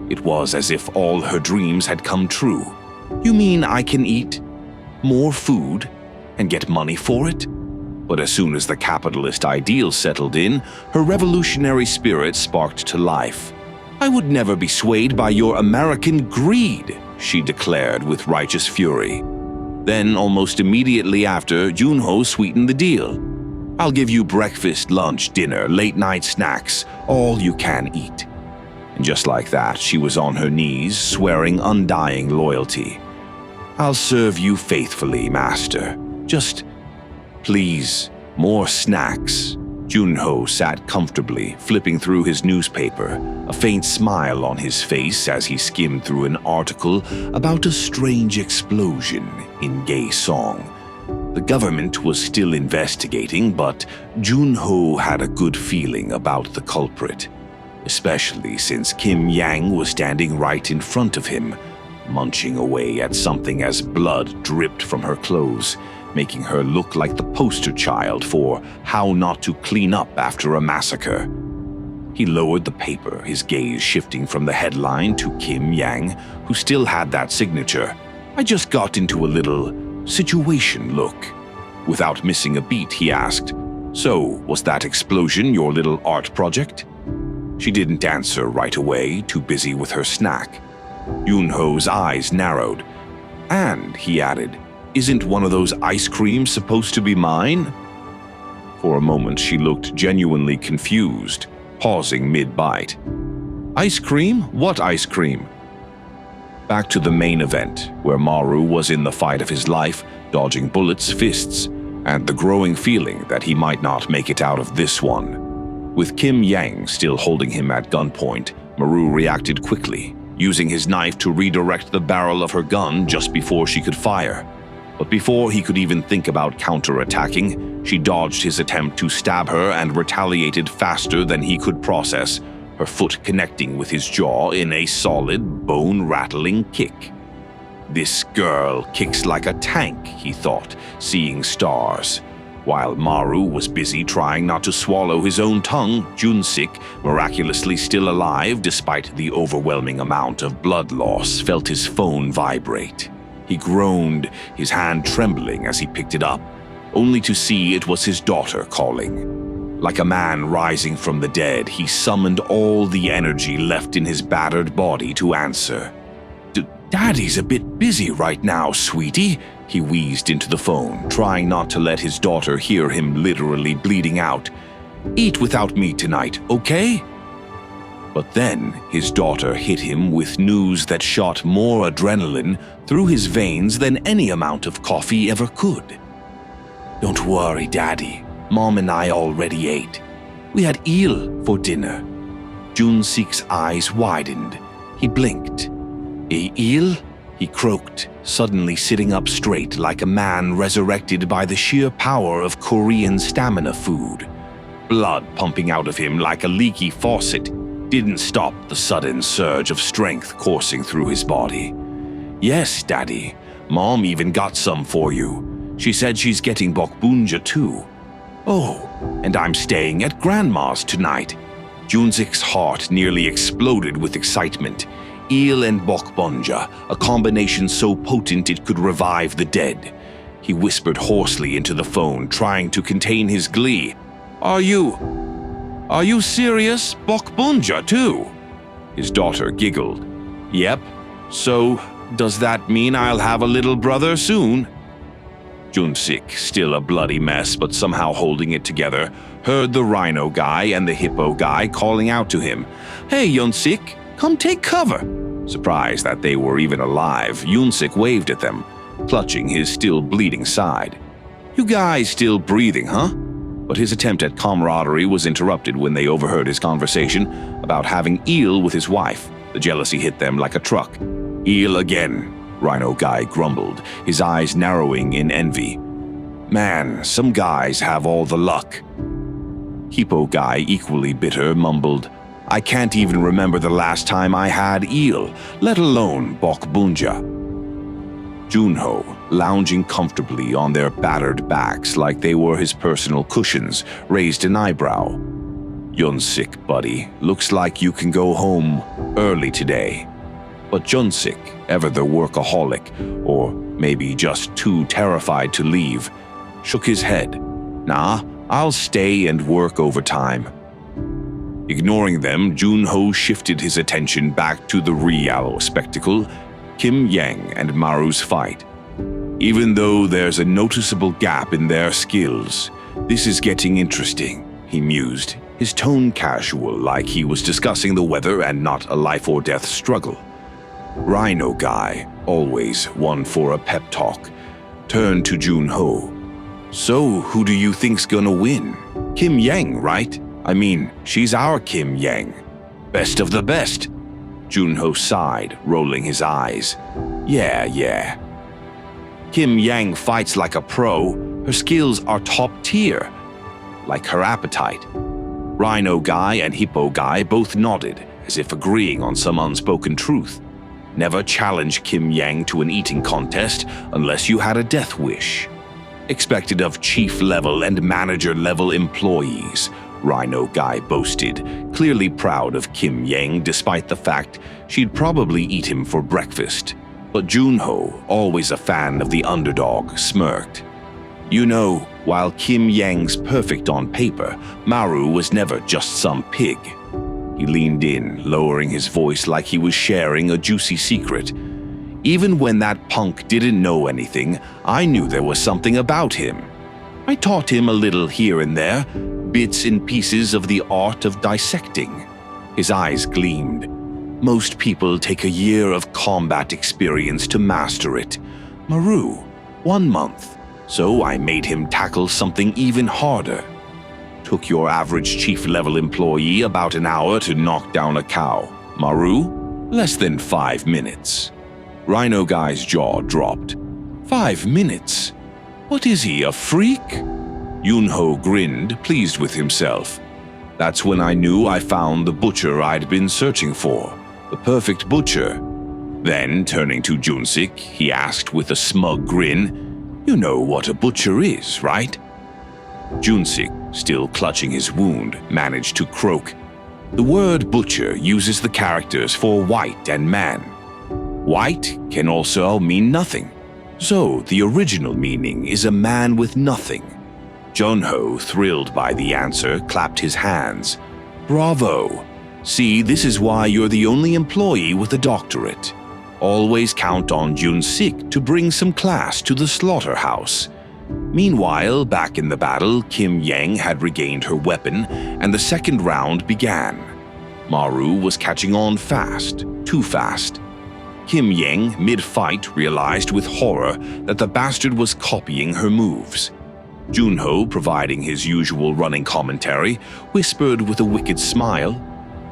Speaker 1: It was as if all her dreams had come true. You mean I can eat more food and get money for it? But as soon as the capitalist ideal settled in, her revolutionary spirit sparked to life. I would never be swayed by your American greed, she declared with righteous fury. Then, almost immediately after, Junho sweetened the deal. I'll give you breakfast, lunch, dinner, late-night snacks, all you can eat. And just like that, she was on her knees, swearing undying loyalty. I'll serve you faithfully, master. Just, please, more snacks. Junho sat comfortably, flipping through his newspaper, a faint smile on his face as he skimmed through an article about a strange explosion in Gay Song. The government was still investigating, but Junho had a good feeling about the culprit, especially since Kim Yang was standing right in front of him, munching away at something as blood dripped from her clothes, making her look like the poster child for how not to clean up after a massacre. He lowered the paper, his gaze shifting from the headline to Kim Yang, who still had that signature. I just got into a little situation look. Without missing a beat, he asked, So, was that explosion your little art project? She didn't answer right away, too busy with her snack. Junho's eyes narrowed. And, he added, isn't one of those ice creams supposed to be mine? For a moment, she looked genuinely confused, pausing mid-bite. Ice cream? What ice cream? Back to the main event, where Maru was in the fight of his life, dodging bullets, fists, and the growing feeling that he might not make it out of this one. With Kim Yang still holding him at gunpoint, Maru reacted quickly, using his knife to redirect the barrel of her gun just before she could fire. But before he could even think about counterattacking, she dodged his attempt to stab her and retaliated faster than he could process, her foot connecting with his jaw in a solid, bone-rattling kick. This girl kicks like a tank, he thought, seeing stars. While Maru was busy trying not to swallow his own tongue, Junsik, miraculously still alive despite the overwhelming amount of blood loss, felt his phone vibrate. He groaned, his hand trembling as he picked it up, only to see it was his daughter calling. Like a man rising from the dead, he summoned all the energy left in his battered body to answer. Daddy's a bit busy right now, sweetie, he wheezed into the phone, trying not to let his daughter hear him literally bleeding out. Eat without me tonight, okay? But then his daughter hit him with news that shot more adrenaline through his veins than any amount of coffee ever could. Don't worry, Daddy. Mom and I already ate. We had eel for dinner. Junsik's eyes widened. He blinked. Eel? He croaked, suddenly sitting up straight like a man resurrected by the sheer power of Korean stamina food. Blood pumping out of him like a leaky faucet didn't stop the sudden surge of strength coursing through his body. Yes, Daddy. Mom even got some for you. She said she's getting bokbunja too. Oh, and I'm staying at Grandma's tonight. Junsik's heart nearly exploded with excitement. Eel and bokbunja, a combination so potent it could revive the dead. He whispered hoarsely into the phone, trying to contain his glee. Are you serious? Bokbunja too? His daughter giggled. Yep. So, does that mean I'll have a little brother soon? Junsik, still a bloody mess but somehow holding it together, heard the rhino guy and the hippo guy calling out to him, "Hey, Junsik, come take cover." Surprised that they were even alive, Junsik waved at them, clutching his still bleeding side. "You guys still breathing, huh?" But his attempt at camaraderie was interrupted when they overheard his conversation about having Eel with his wife. The jealousy hit them like a truck. "Eel again," Rhino Guy grumbled, his eyes narrowing in envy. "Man, some guys have all the luck." Hippo Guy, equally bitter, mumbled, "I can't even remember the last time I had eel, let alone bokbunja." Junho, lounging comfortably on their battered backs like they were his personal cushions, raised an eyebrow. "Junsik, buddy, looks like you can go home early today." But Junsik, ever the workaholic, or maybe just too terrified to leave, shook his head. "Nah, I'll stay and work overtime." Ignoring them, Junho shifted his attention back to the real spectacle, Kim Yang and Maru's fight. Even though there's a noticeable gap in their skills, this is getting interesting, he mused, his tone casual like he was discussing the weather and not a life-or-death struggle. Rhino Guy, always one for a pep talk, turned to Junho. "So, who do you think's gonna win? Kim Yang, right? I mean, she's our Kim Yang. Best of the best." Junho sighed, rolling his eyes. Yeah. Kim Yang fights like a pro. Her skills are top tier. Like her appetite. Rhino Guy and Hippo Guy both nodded, as if agreeing on some unspoken truth. Never challenge Kim Yang to an eating contest unless you had a death wish. Expected of chief-level and manager-level employees, Rhino Guy boasted, clearly proud of Kim Yang despite the fact she'd probably eat him for breakfast. But Junho, always a fan of the underdog, smirked. "You know, while Kim Yang's perfect on paper, Maru was never just some pig." He leaned in, lowering his voice like he was sharing a juicy secret. "Even when that punk didn't know anything, I knew there was something about him. I taught him a little here and there, bits and pieces of the art of dissecting." His eyes gleamed. "Most people take a year of combat experience to master it. Maru, 1 month. So I made him tackle something even harder. Took your average chief-level employee about an hour to knock down a cow. Maru, less than 5 minutes." Rhino Guy's jaw dropped. 5 minutes? What is he, a freak? Junho grinned, pleased with himself. "That's when I knew I found the butcher I'd been searching for. The perfect butcher." Then, turning to Junsik, he asked with a smug grin, "You know what a butcher is, right?" Junsik, still clutching his wound, managed to croak. "The word butcher uses the characters for white and man. White can also mean nothing. So the original meaning is a man with nothing." Junho, thrilled by the answer, clapped his hands. "Bravo! See, this is why you're the only employee with a doctorate. Always count on Junsik to bring some class to the slaughterhouse." Meanwhile, back in the battle, Kim Yang had regained her weapon, and the second round began. Maru was catching on fast, too fast. Kim Yang, mid-fight, realized with horror that the bastard was copying her moves. Junho, providing his usual running commentary, whispered with a wicked smile,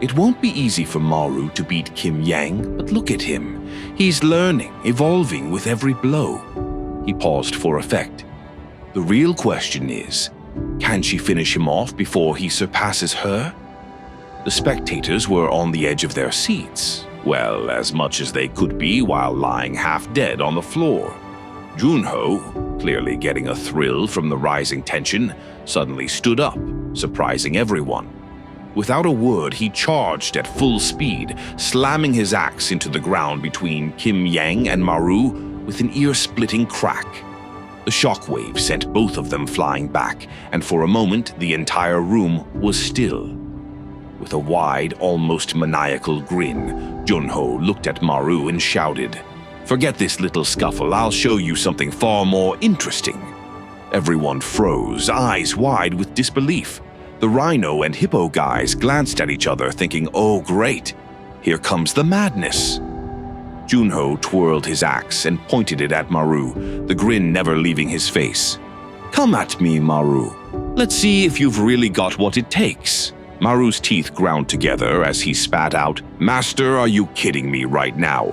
Speaker 1: "It won't be easy for Maru to beat Kim Yang, but look at him. He's learning, evolving with every blow." He paused for effect. "The real question is, can she finish him off before he surpasses her?" The spectators were on the edge of their seats. Well, as much as they could be while lying half dead on the floor. Junho, clearly getting a thrill from the rising tension, suddenly stood up, surprising everyone. Without a word, he charged at full speed, slamming his axe into the ground between Kim Yang and Maru with an ear-splitting crack. The shockwave sent both of them flying back, and for a moment the entire room was still. With a wide, almost maniacal grin, Junho looked at Maru and shouted, Forget this little scuffle, I'll show you something far more interesting." Everyone froze, eyes wide with disbelief. The rhino and hippo guys glanced at each other thinking, "Oh great, here comes the madness." Junho twirled his axe and pointed it at Maru, the grin never leaving his face. "Come at me, Maru. Let's see if you've really got what it takes." Maru's teeth ground together as he spat out, "Master, are you kidding me right now?"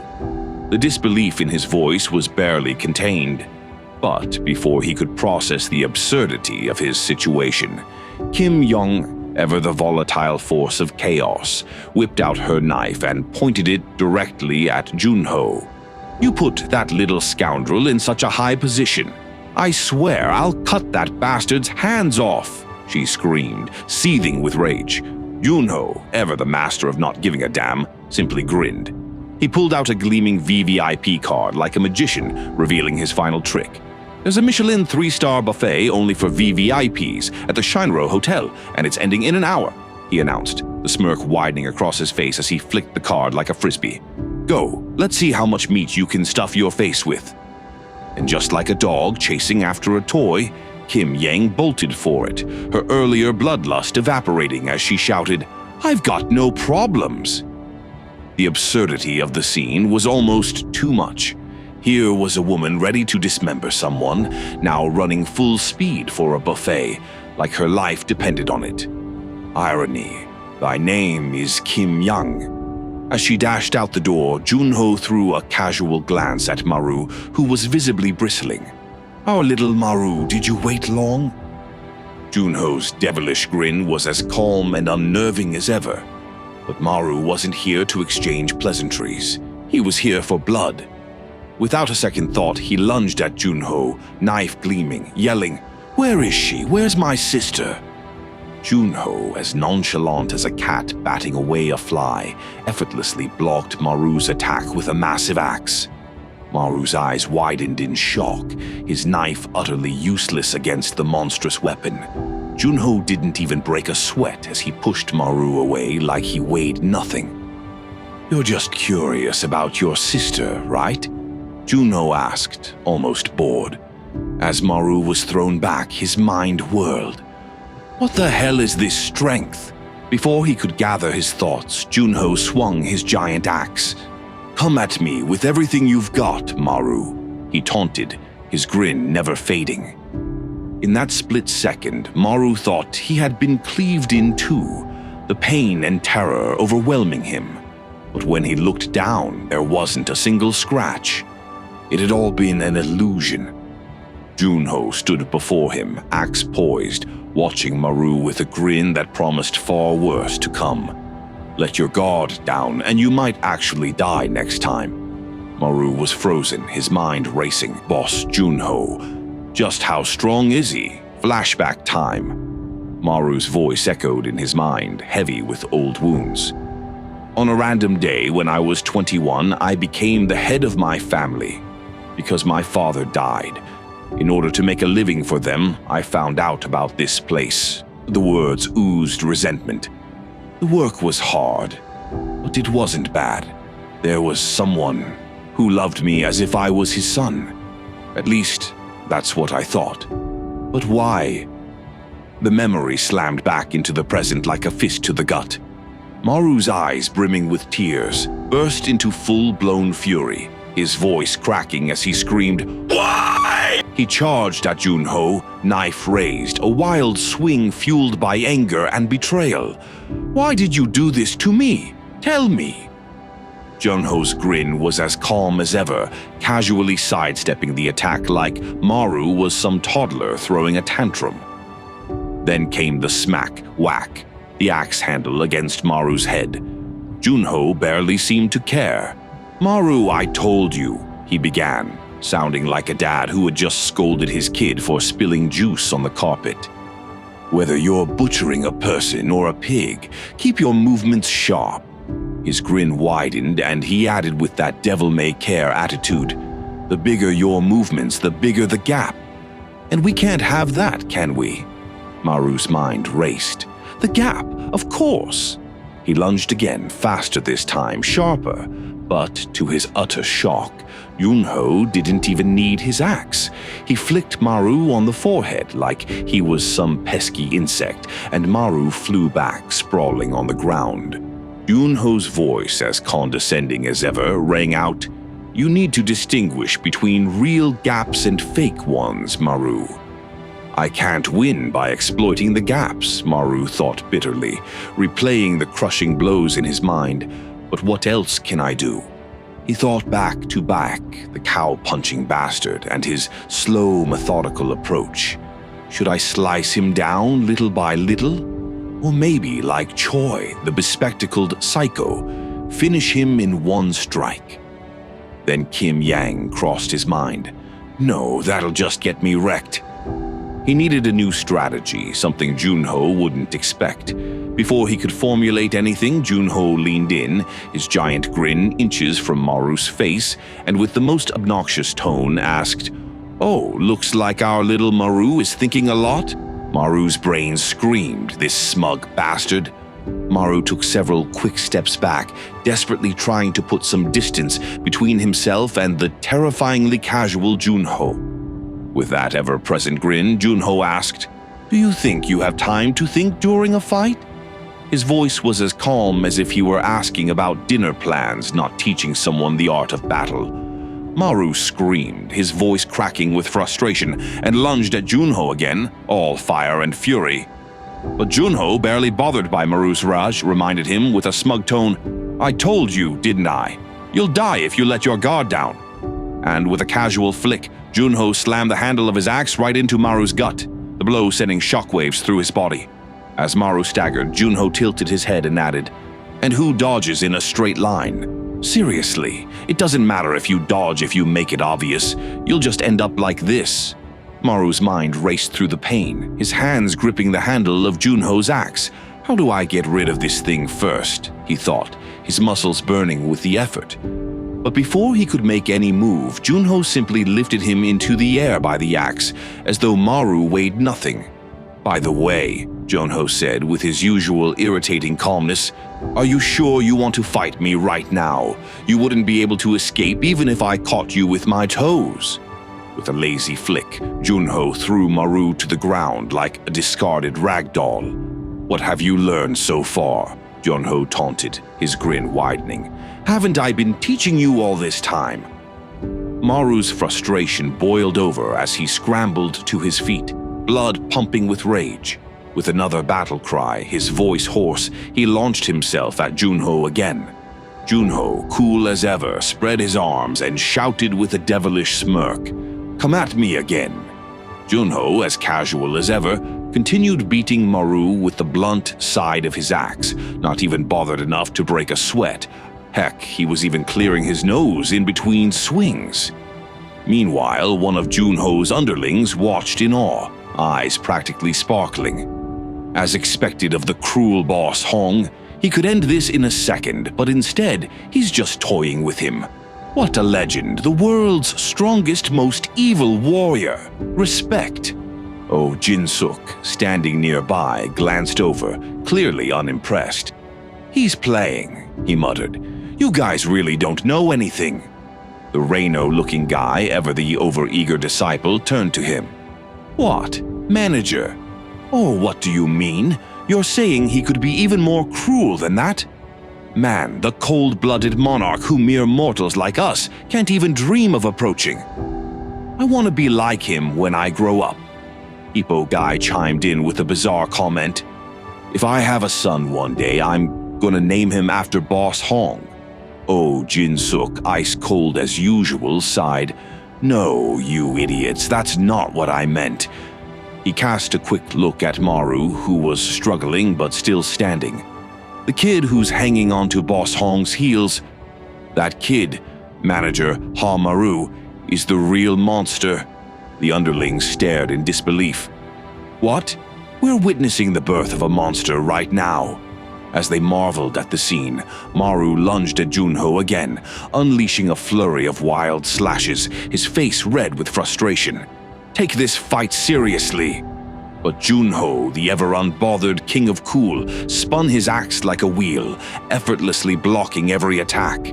Speaker 1: The disbelief in his voice was barely contained. But before he could process the absurdity of his situation, Kim Young, ever the volatile force of chaos, whipped out her knife and pointed it directly at Junho. "You put that little scoundrel in such a high position. I swear I'll cut that bastard's hands off," she screamed, seething with rage. Junho, ever the master of not giving a damn, simply grinned. He pulled out a gleaming VVIP card like a magician, revealing his final trick. "There's a Michelin 3-star buffet only for VVIPs at the Shinro Hotel, and it's ending in an hour," he announced, the smirk widening across his face as he flicked the card like a frisbee. "Go, let's see how much meat you can stuff your face with." And just like a dog chasing after a toy, Kim Yang bolted for it, her earlier bloodlust evaporating as she shouted, "I've got no problems." The absurdity of the scene was almost too much. Here was a woman ready to dismember someone, now running full speed for a buffet, like her life depended on it. Irony, thy name is Kim Yang. As she dashed out the door, Junho threw a casual glance at Maru, who was visibly bristling. "Our little Maru, did you wait long?" Junho's devilish grin was as calm and unnerving as ever. But Maru wasn't here to exchange pleasantries. He was here for blood. Without a second thought, he lunged at Junho, knife gleaming, yelling, "Where is she? Where's my sister?" Junho, as nonchalant as a cat batting away a fly, effortlessly blocked Maru's attack with a massive axe. Maru's eyes widened in shock, his knife utterly useless against the monstrous weapon. Junho didn't even break a sweat as he pushed Maru away like he weighed nothing. "You're just curious about your sister, right?" Junho asked, almost bored. As Maru was thrown back, his mind whirled. What the hell is this strength? Before he could gather his thoughts, Junho swung his giant axe. "Come at me with everything you've got, Maru," he taunted, his grin never fading. In that split second, Maru thought he had been cleaved in two, the pain and terror overwhelming him. But when he looked down, there wasn't a single scratch. It had all been an illusion. Junho stood before him, axe poised, watching Maru with a grin that promised far worse to come. "Let your guard down, and you might actually die next time." Maru was frozen, his mind racing. Boss Junho. Just how strong is he? Flashback time. Maru's voice echoed in his mind, heavy with old wounds. "On a random day when I was 21, I became the head of my family. Because my father died. In order to make a living for them, I found out about this place." The words oozed resentment. "The work was hard, but it wasn't bad. There was someone who loved me as if I was his son. At least, that's what I thought. But why?" The memory slammed back into the present like a fist to the gut. Maru's eyes, brimming with tears, burst into full-blown fury, his voice cracking as he screamed, "Why?" He charged at Junho, knife raised, a wild swing fueled by anger and betrayal. "Why did you do this to me? Tell me." Junho's grin was as calm as ever, casually sidestepping the attack like Maru was some toddler throwing a tantrum. Then came the smack, whack, the axe handle against Maru's head. Junho barely seemed to care. "Maru, I told you," he began, sounding like a dad who had just scolded his kid for spilling juice on the carpet. "Whether you're butchering a person or a pig, keep your movements sharp." His grin widened and he added with that devil-may-care attitude, "The bigger your movements, the bigger the gap. And we can't have that, can we?" Maru's mind raced. "The gap, of course." He lunged again, faster this time, sharper, But to his utter shock, Junho didn't even need his axe. He flicked Maru on the forehead like he was some pesky insect, and Maru flew back, sprawling on the ground. Junho's voice, as condescending as ever, rang out, "You need to distinguish between real gaps and fake ones, Maru." "I can't win by exploiting the gaps," Maru thought bitterly, replaying the crushing blows in his mind. "But what else can I do?" He thought back to back, the cow-punching bastard and his slow, methodical approach. Should I slice him down little by little? Or maybe, like Choi, the bespectacled psycho, finish him in one strike? Then Kim Yang crossed his mind. No, that'll just get me wrecked. He needed a new strategy, something Junho wouldn't expect. Before he could formulate anything, Junho leaned in, his giant grin inches from Maru's face, and with the most obnoxious tone asked, "Oh, looks like our little Maru is thinking a lot?" Maru's brain screamed, "This smug bastard." Maru took several quick steps back, desperately trying to put some distance between himself and the terrifyingly casual Junho. With that ever-present grin, Junho asked, "Do you think you have time to think during a fight?" His voice was as calm as if he were asking about dinner plans, not teaching someone the art of battle. Maru screamed, his voice cracking with frustration, and lunged at Junho again, all fire and fury. But Junho, barely bothered by Maru's rage, reminded him with a smug tone, "I told you, didn't I? You'll die if you let your guard down." And with a casual flick, Junho slammed the handle of his axe right into Maru's gut, the blow sending shockwaves through his body. As Maru staggered, Junho tilted his head and added, "And who dodges in a straight line? Seriously, it doesn't matter if you dodge if you make it obvious. You'll just end up like this." Maru's mind raced through the pain, his hands gripping the handle of Junho's axe. "How do I get rid of this thing first?" he thought, his muscles burning with the effort. But before he could make any move, Junho simply lifted him into the air by the axe, as though Maru weighed nothing. "By the way," Junho said with his usual irritating calmness, "are you sure you want to fight me right now? You wouldn't be able to escape even if I caught you with my toes." With a lazy flick, Junho threw Maru to the ground like a discarded rag doll. "What have you learned so far?" Junho taunted, his grin widening. "Haven't I been teaching you all this time?" Maru's frustration boiled over as he scrambled to his feet, blood pumping with rage. With another battle cry, his voice hoarse, he launched himself at Junho again. Junho, cool as ever, spread his arms and shouted with a devilish smirk, "Come at me again." Junho, as casual as ever, continued beating Maru with the blunt side of his axe, not even bothered enough to break a sweat. Heck, he was even clearing his nose in between swings. Meanwhile, one of Junho's underlings watched in awe, eyes practically sparkling. As expected of the cruel boss Hong, he could end this in a second, but instead, he's just toying with him. What a legend, the world's strongest, most evil warrior. Respect. Oh, Jin-suk, standing nearby, glanced over, clearly unimpressed. "He's playing," he muttered. "You guys really don't know anything." The Reino-looking guy, ever the overeager disciple, turned to him. "What? Manager? Oh, what do you mean? You're saying he could be even more cruel than that? Man, the cold-blooded monarch who mere mortals like us can't even dream of approaching. I want to be like him when I grow up." Hippo guy chimed in with a bizarre comment. "If I have a son one day, I'm gonna name him after Boss Hong." Oh, Jin-suk, ice cold as usual, sighed. "No, you idiots, that's not what I meant." He cast a quick look at Maru, who was struggling but still standing. The kid who's hanging onto Boss Hong's heels. That kid, Manager Ha Maru, is the real monster. The underlings stared in disbelief. "What? We're witnessing the birth of a monster right now." As they marveled at the scene, Maru lunged at Junho again, unleashing a flurry of wild slashes, his face red with frustration. "Take this fight seriously." But Junho, the ever-unbothered king of cool, spun his axe like a wheel, effortlessly blocking every attack.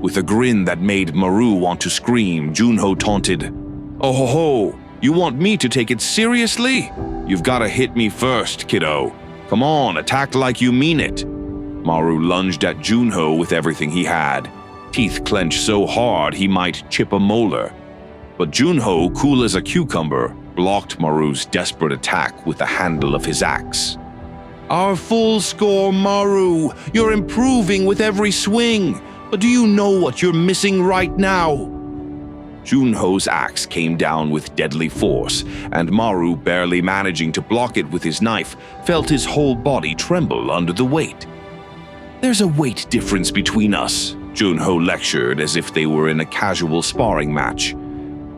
Speaker 1: With a grin that made Maru want to scream, Junho taunted, "Oh ho ho, you want me to take it seriously? You've gotta hit me first, kiddo. Come on, attack like you mean it." Maru lunged at Junho with everything he had, teeth clenched so hard he might chip a molar. But Junho, cool as a cucumber, blocked Maru's desperate attack with the handle of his axe. "Our full score, Maru! You're improving with every swing! But do you know what you're missing right now?" Junho's axe came down with deadly force, and Maru, barely managing to block it with his knife, felt his whole body tremble under the weight. "There's a weight difference between us," Junho lectured as if they were in a casual sparring match.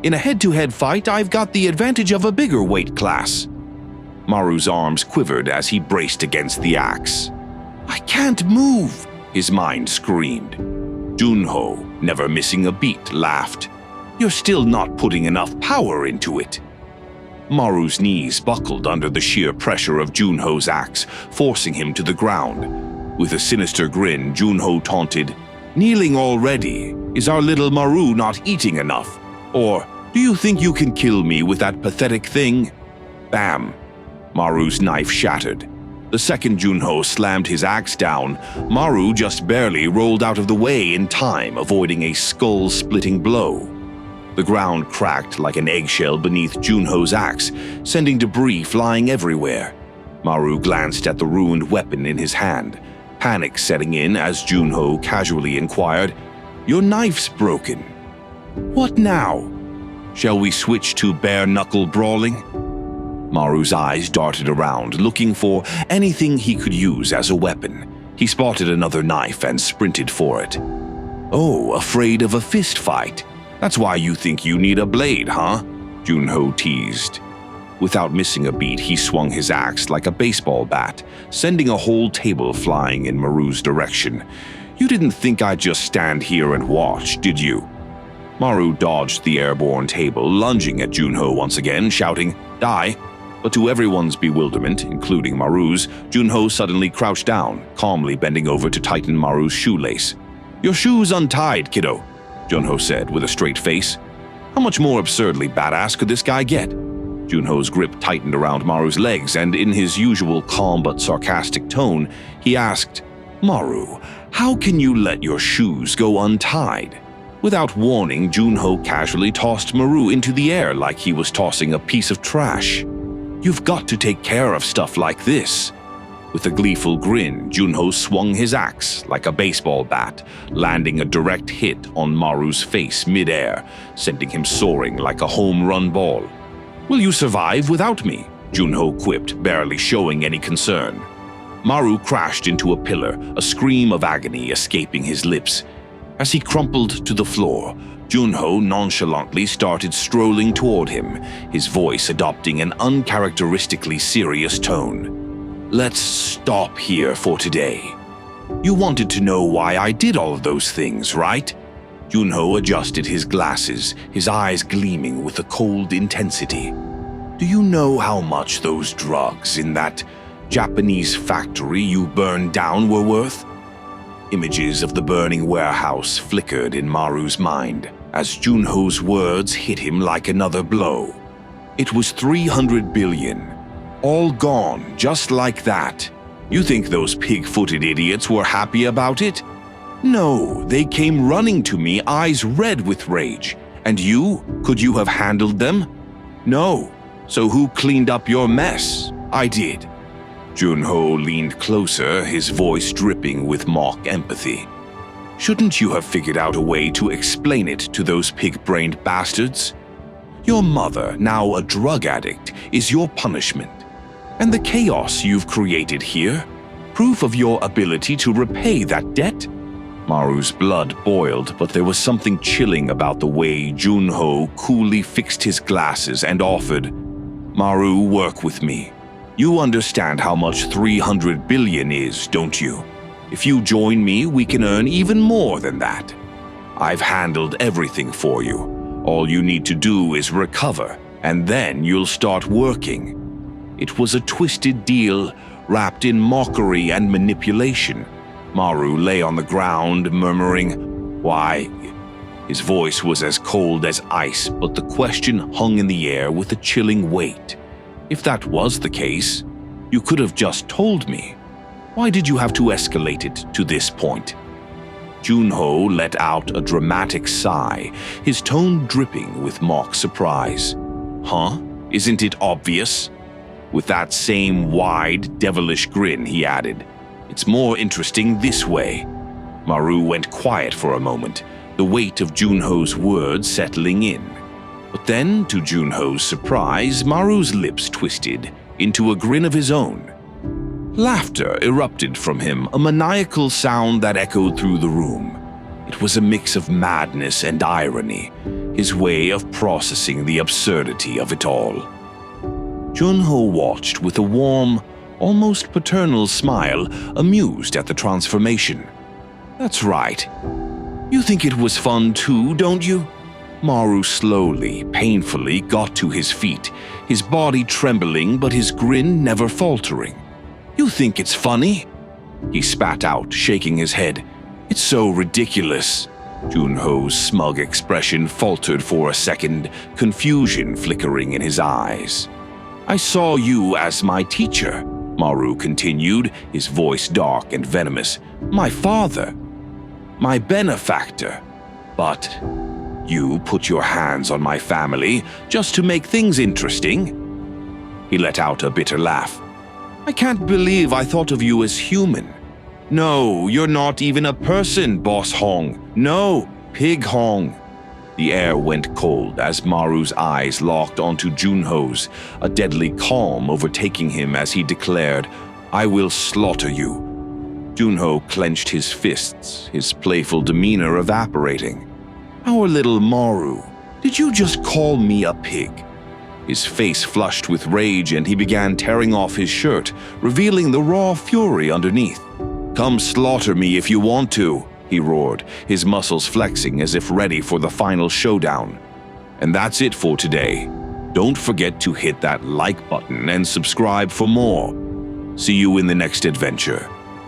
Speaker 1: "In a head-to-head fight, I've got the advantage of a bigger weight class." Maru's arms quivered as he braced against the axe. "I can't move," his mind screamed. Junho, never missing a beat, laughed. "You're still not putting enough power into it." Maru's knees buckled under the sheer pressure of Junho's axe, forcing him to the ground. With a sinister grin, Junho taunted, "Kneeling already? Is our little Maru not eating enough? Or do you think you can kill me with that pathetic thing?" Bam! Maru's knife shattered. The second Junho slammed his axe down, Maru just barely rolled out of the way in time, avoiding a skull-splitting blow. The ground cracked like an eggshell beneath Junho's axe, sending debris flying everywhere. Maru glanced at the ruined weapon in his hand, panic setting in as Junho casually inquired, "Your knife's broken. What now? Shall we switch to bare-knuckle brawling?" Maru's eyes darted around, looking for anything he could use as a weapon. He spotted another knife and sprinted for it. "Oh, afraid of a fist fight? That's why you think you need a blade, huh?" Junho teased. Without missing a beat, he swung his axe like a baseball bat, sending a whole table flying in Maru's direction. "You didn't think I'd just stand here and watch, did you?" Maru dodged the airborne table, lunging at Junho once again, shouting, "Die!" But to everyone's bewilderment, including Maru's, Junho suddenly crouched down, calmly bending over to tighten Maru's shoelace. "Your shoe's untied, kiddo," Junho said with a straight face. How much more absurdly badass could this guy get? Junho's grip tightened around Maru's legs, and in his usual calm but sarcastic tone, he asked, "Maru, how can you let your shoes go untied?" Without warning, Junho casually tossed Maru into the air like he was tossing a piece of trash. "You've got to take care of stuff like this." With a gleeful grin, Junho swung his axe like a baseball bat, landing a direct hit on Maru's face mid-air, sending him soaring like a home run ball. "Will you survive without me?" Junho quipped, barely showing any concern. Maru crashed into a pillar, a scream of agony escaping his lips. As he crumpled to the floor, Junho nonchalantly started strolling toward him, his voice adopting an uncharacteristically serious tone. "Let's stop here for today. You wanted to know why I did all of those things, right?" Junho adjusted his glasses, his eyes gleaming with a cold intensity. "Do you know how much those drugs in that Japanese factory you burned down were worth?" Images of the burning warehouse flickered in Maru's mind as Junho's words hit him like another blow. It was 300 billion. All gone, just like that. You think those pig-footed idiots were happy about it? No, they came running to me, eyes red with rage. And you? Could you have handled them? No. So who cleaned up your mess? I did. Junho leaned closer, his voice dripping with mock empathy. Shouldn't you have figured out a way to explain it to those pig-brained bastards? Your mother, now a drug addict, is your punishment. And the chaos you've created here? Proof of your ability to repay that debt? Maru's blood boiled, but there was something chilling about the way Junho coolly fixed his glasses and offered, "Maru, work with me. You understand how much 300 billion is, don't you? If you join me, we can earn even more than that. I've handled everything for you. All you need to do is recover, and then you'll start working." It was a twisted deal, wrapped in mockery and manipulation. Maru lay on the ground, murmuring, Why? His voice was as cold as ice, but the question hung in the air with a chilling weight. If that was the case, you could have just told me. Why did you have to escalate it to this point? Junho let out a dramatic sigh, his tone dripping with mock surprise. Huh? Isn't it obvious? With that same wide, devilish grin, he added, It's more interesting this way. Maru went quiet for a moment, the weight of Junho's words settling in. But then, to Junho's surprise, Maru's lips twisted into a grin of his own. Laughter erupted from him, a maniacal sound that echoed through the room. It was a mix of madness and irony, his way of processing the absurdity of it all. Junho watched with a warm, almost paternal smile, amused at the transformation. That's right. You think it was fun too, don't you? Maru slowly, painfully got to his feet, his body trembling but his grin never faltering. You think it's funny? He spat out, shaking his head. It's so ridiculous. Junho's smug expression faltered for a second, confusion flickering in his eyes. I saw you as my teacher, Maru continued, his voice dark and venomous. My father. My benefactor. But you put your hands on my family just to make things interesting? He let out a bitter laugh. I can't believe I thought of you as human. No, you're not even a person, Boss Hong. No, Pig Hong. The air went cold as Maru's eyes locked onto Junho's, a deadly calm overtaking him as he declared, I will slaughter you. Junho clenched his fists, his playful demeanor evaporating. Our little Maru, did you just call me a pig? His face flushed with rage and he began tearing off his shirt, revealing the raw fury underneath. Come slaughter me if you want to, he roared, his muscles flexing as if ready for the final showdown. And that's it for today. Don't forget to hit that like button and subscribe for more. See you in the next adventure.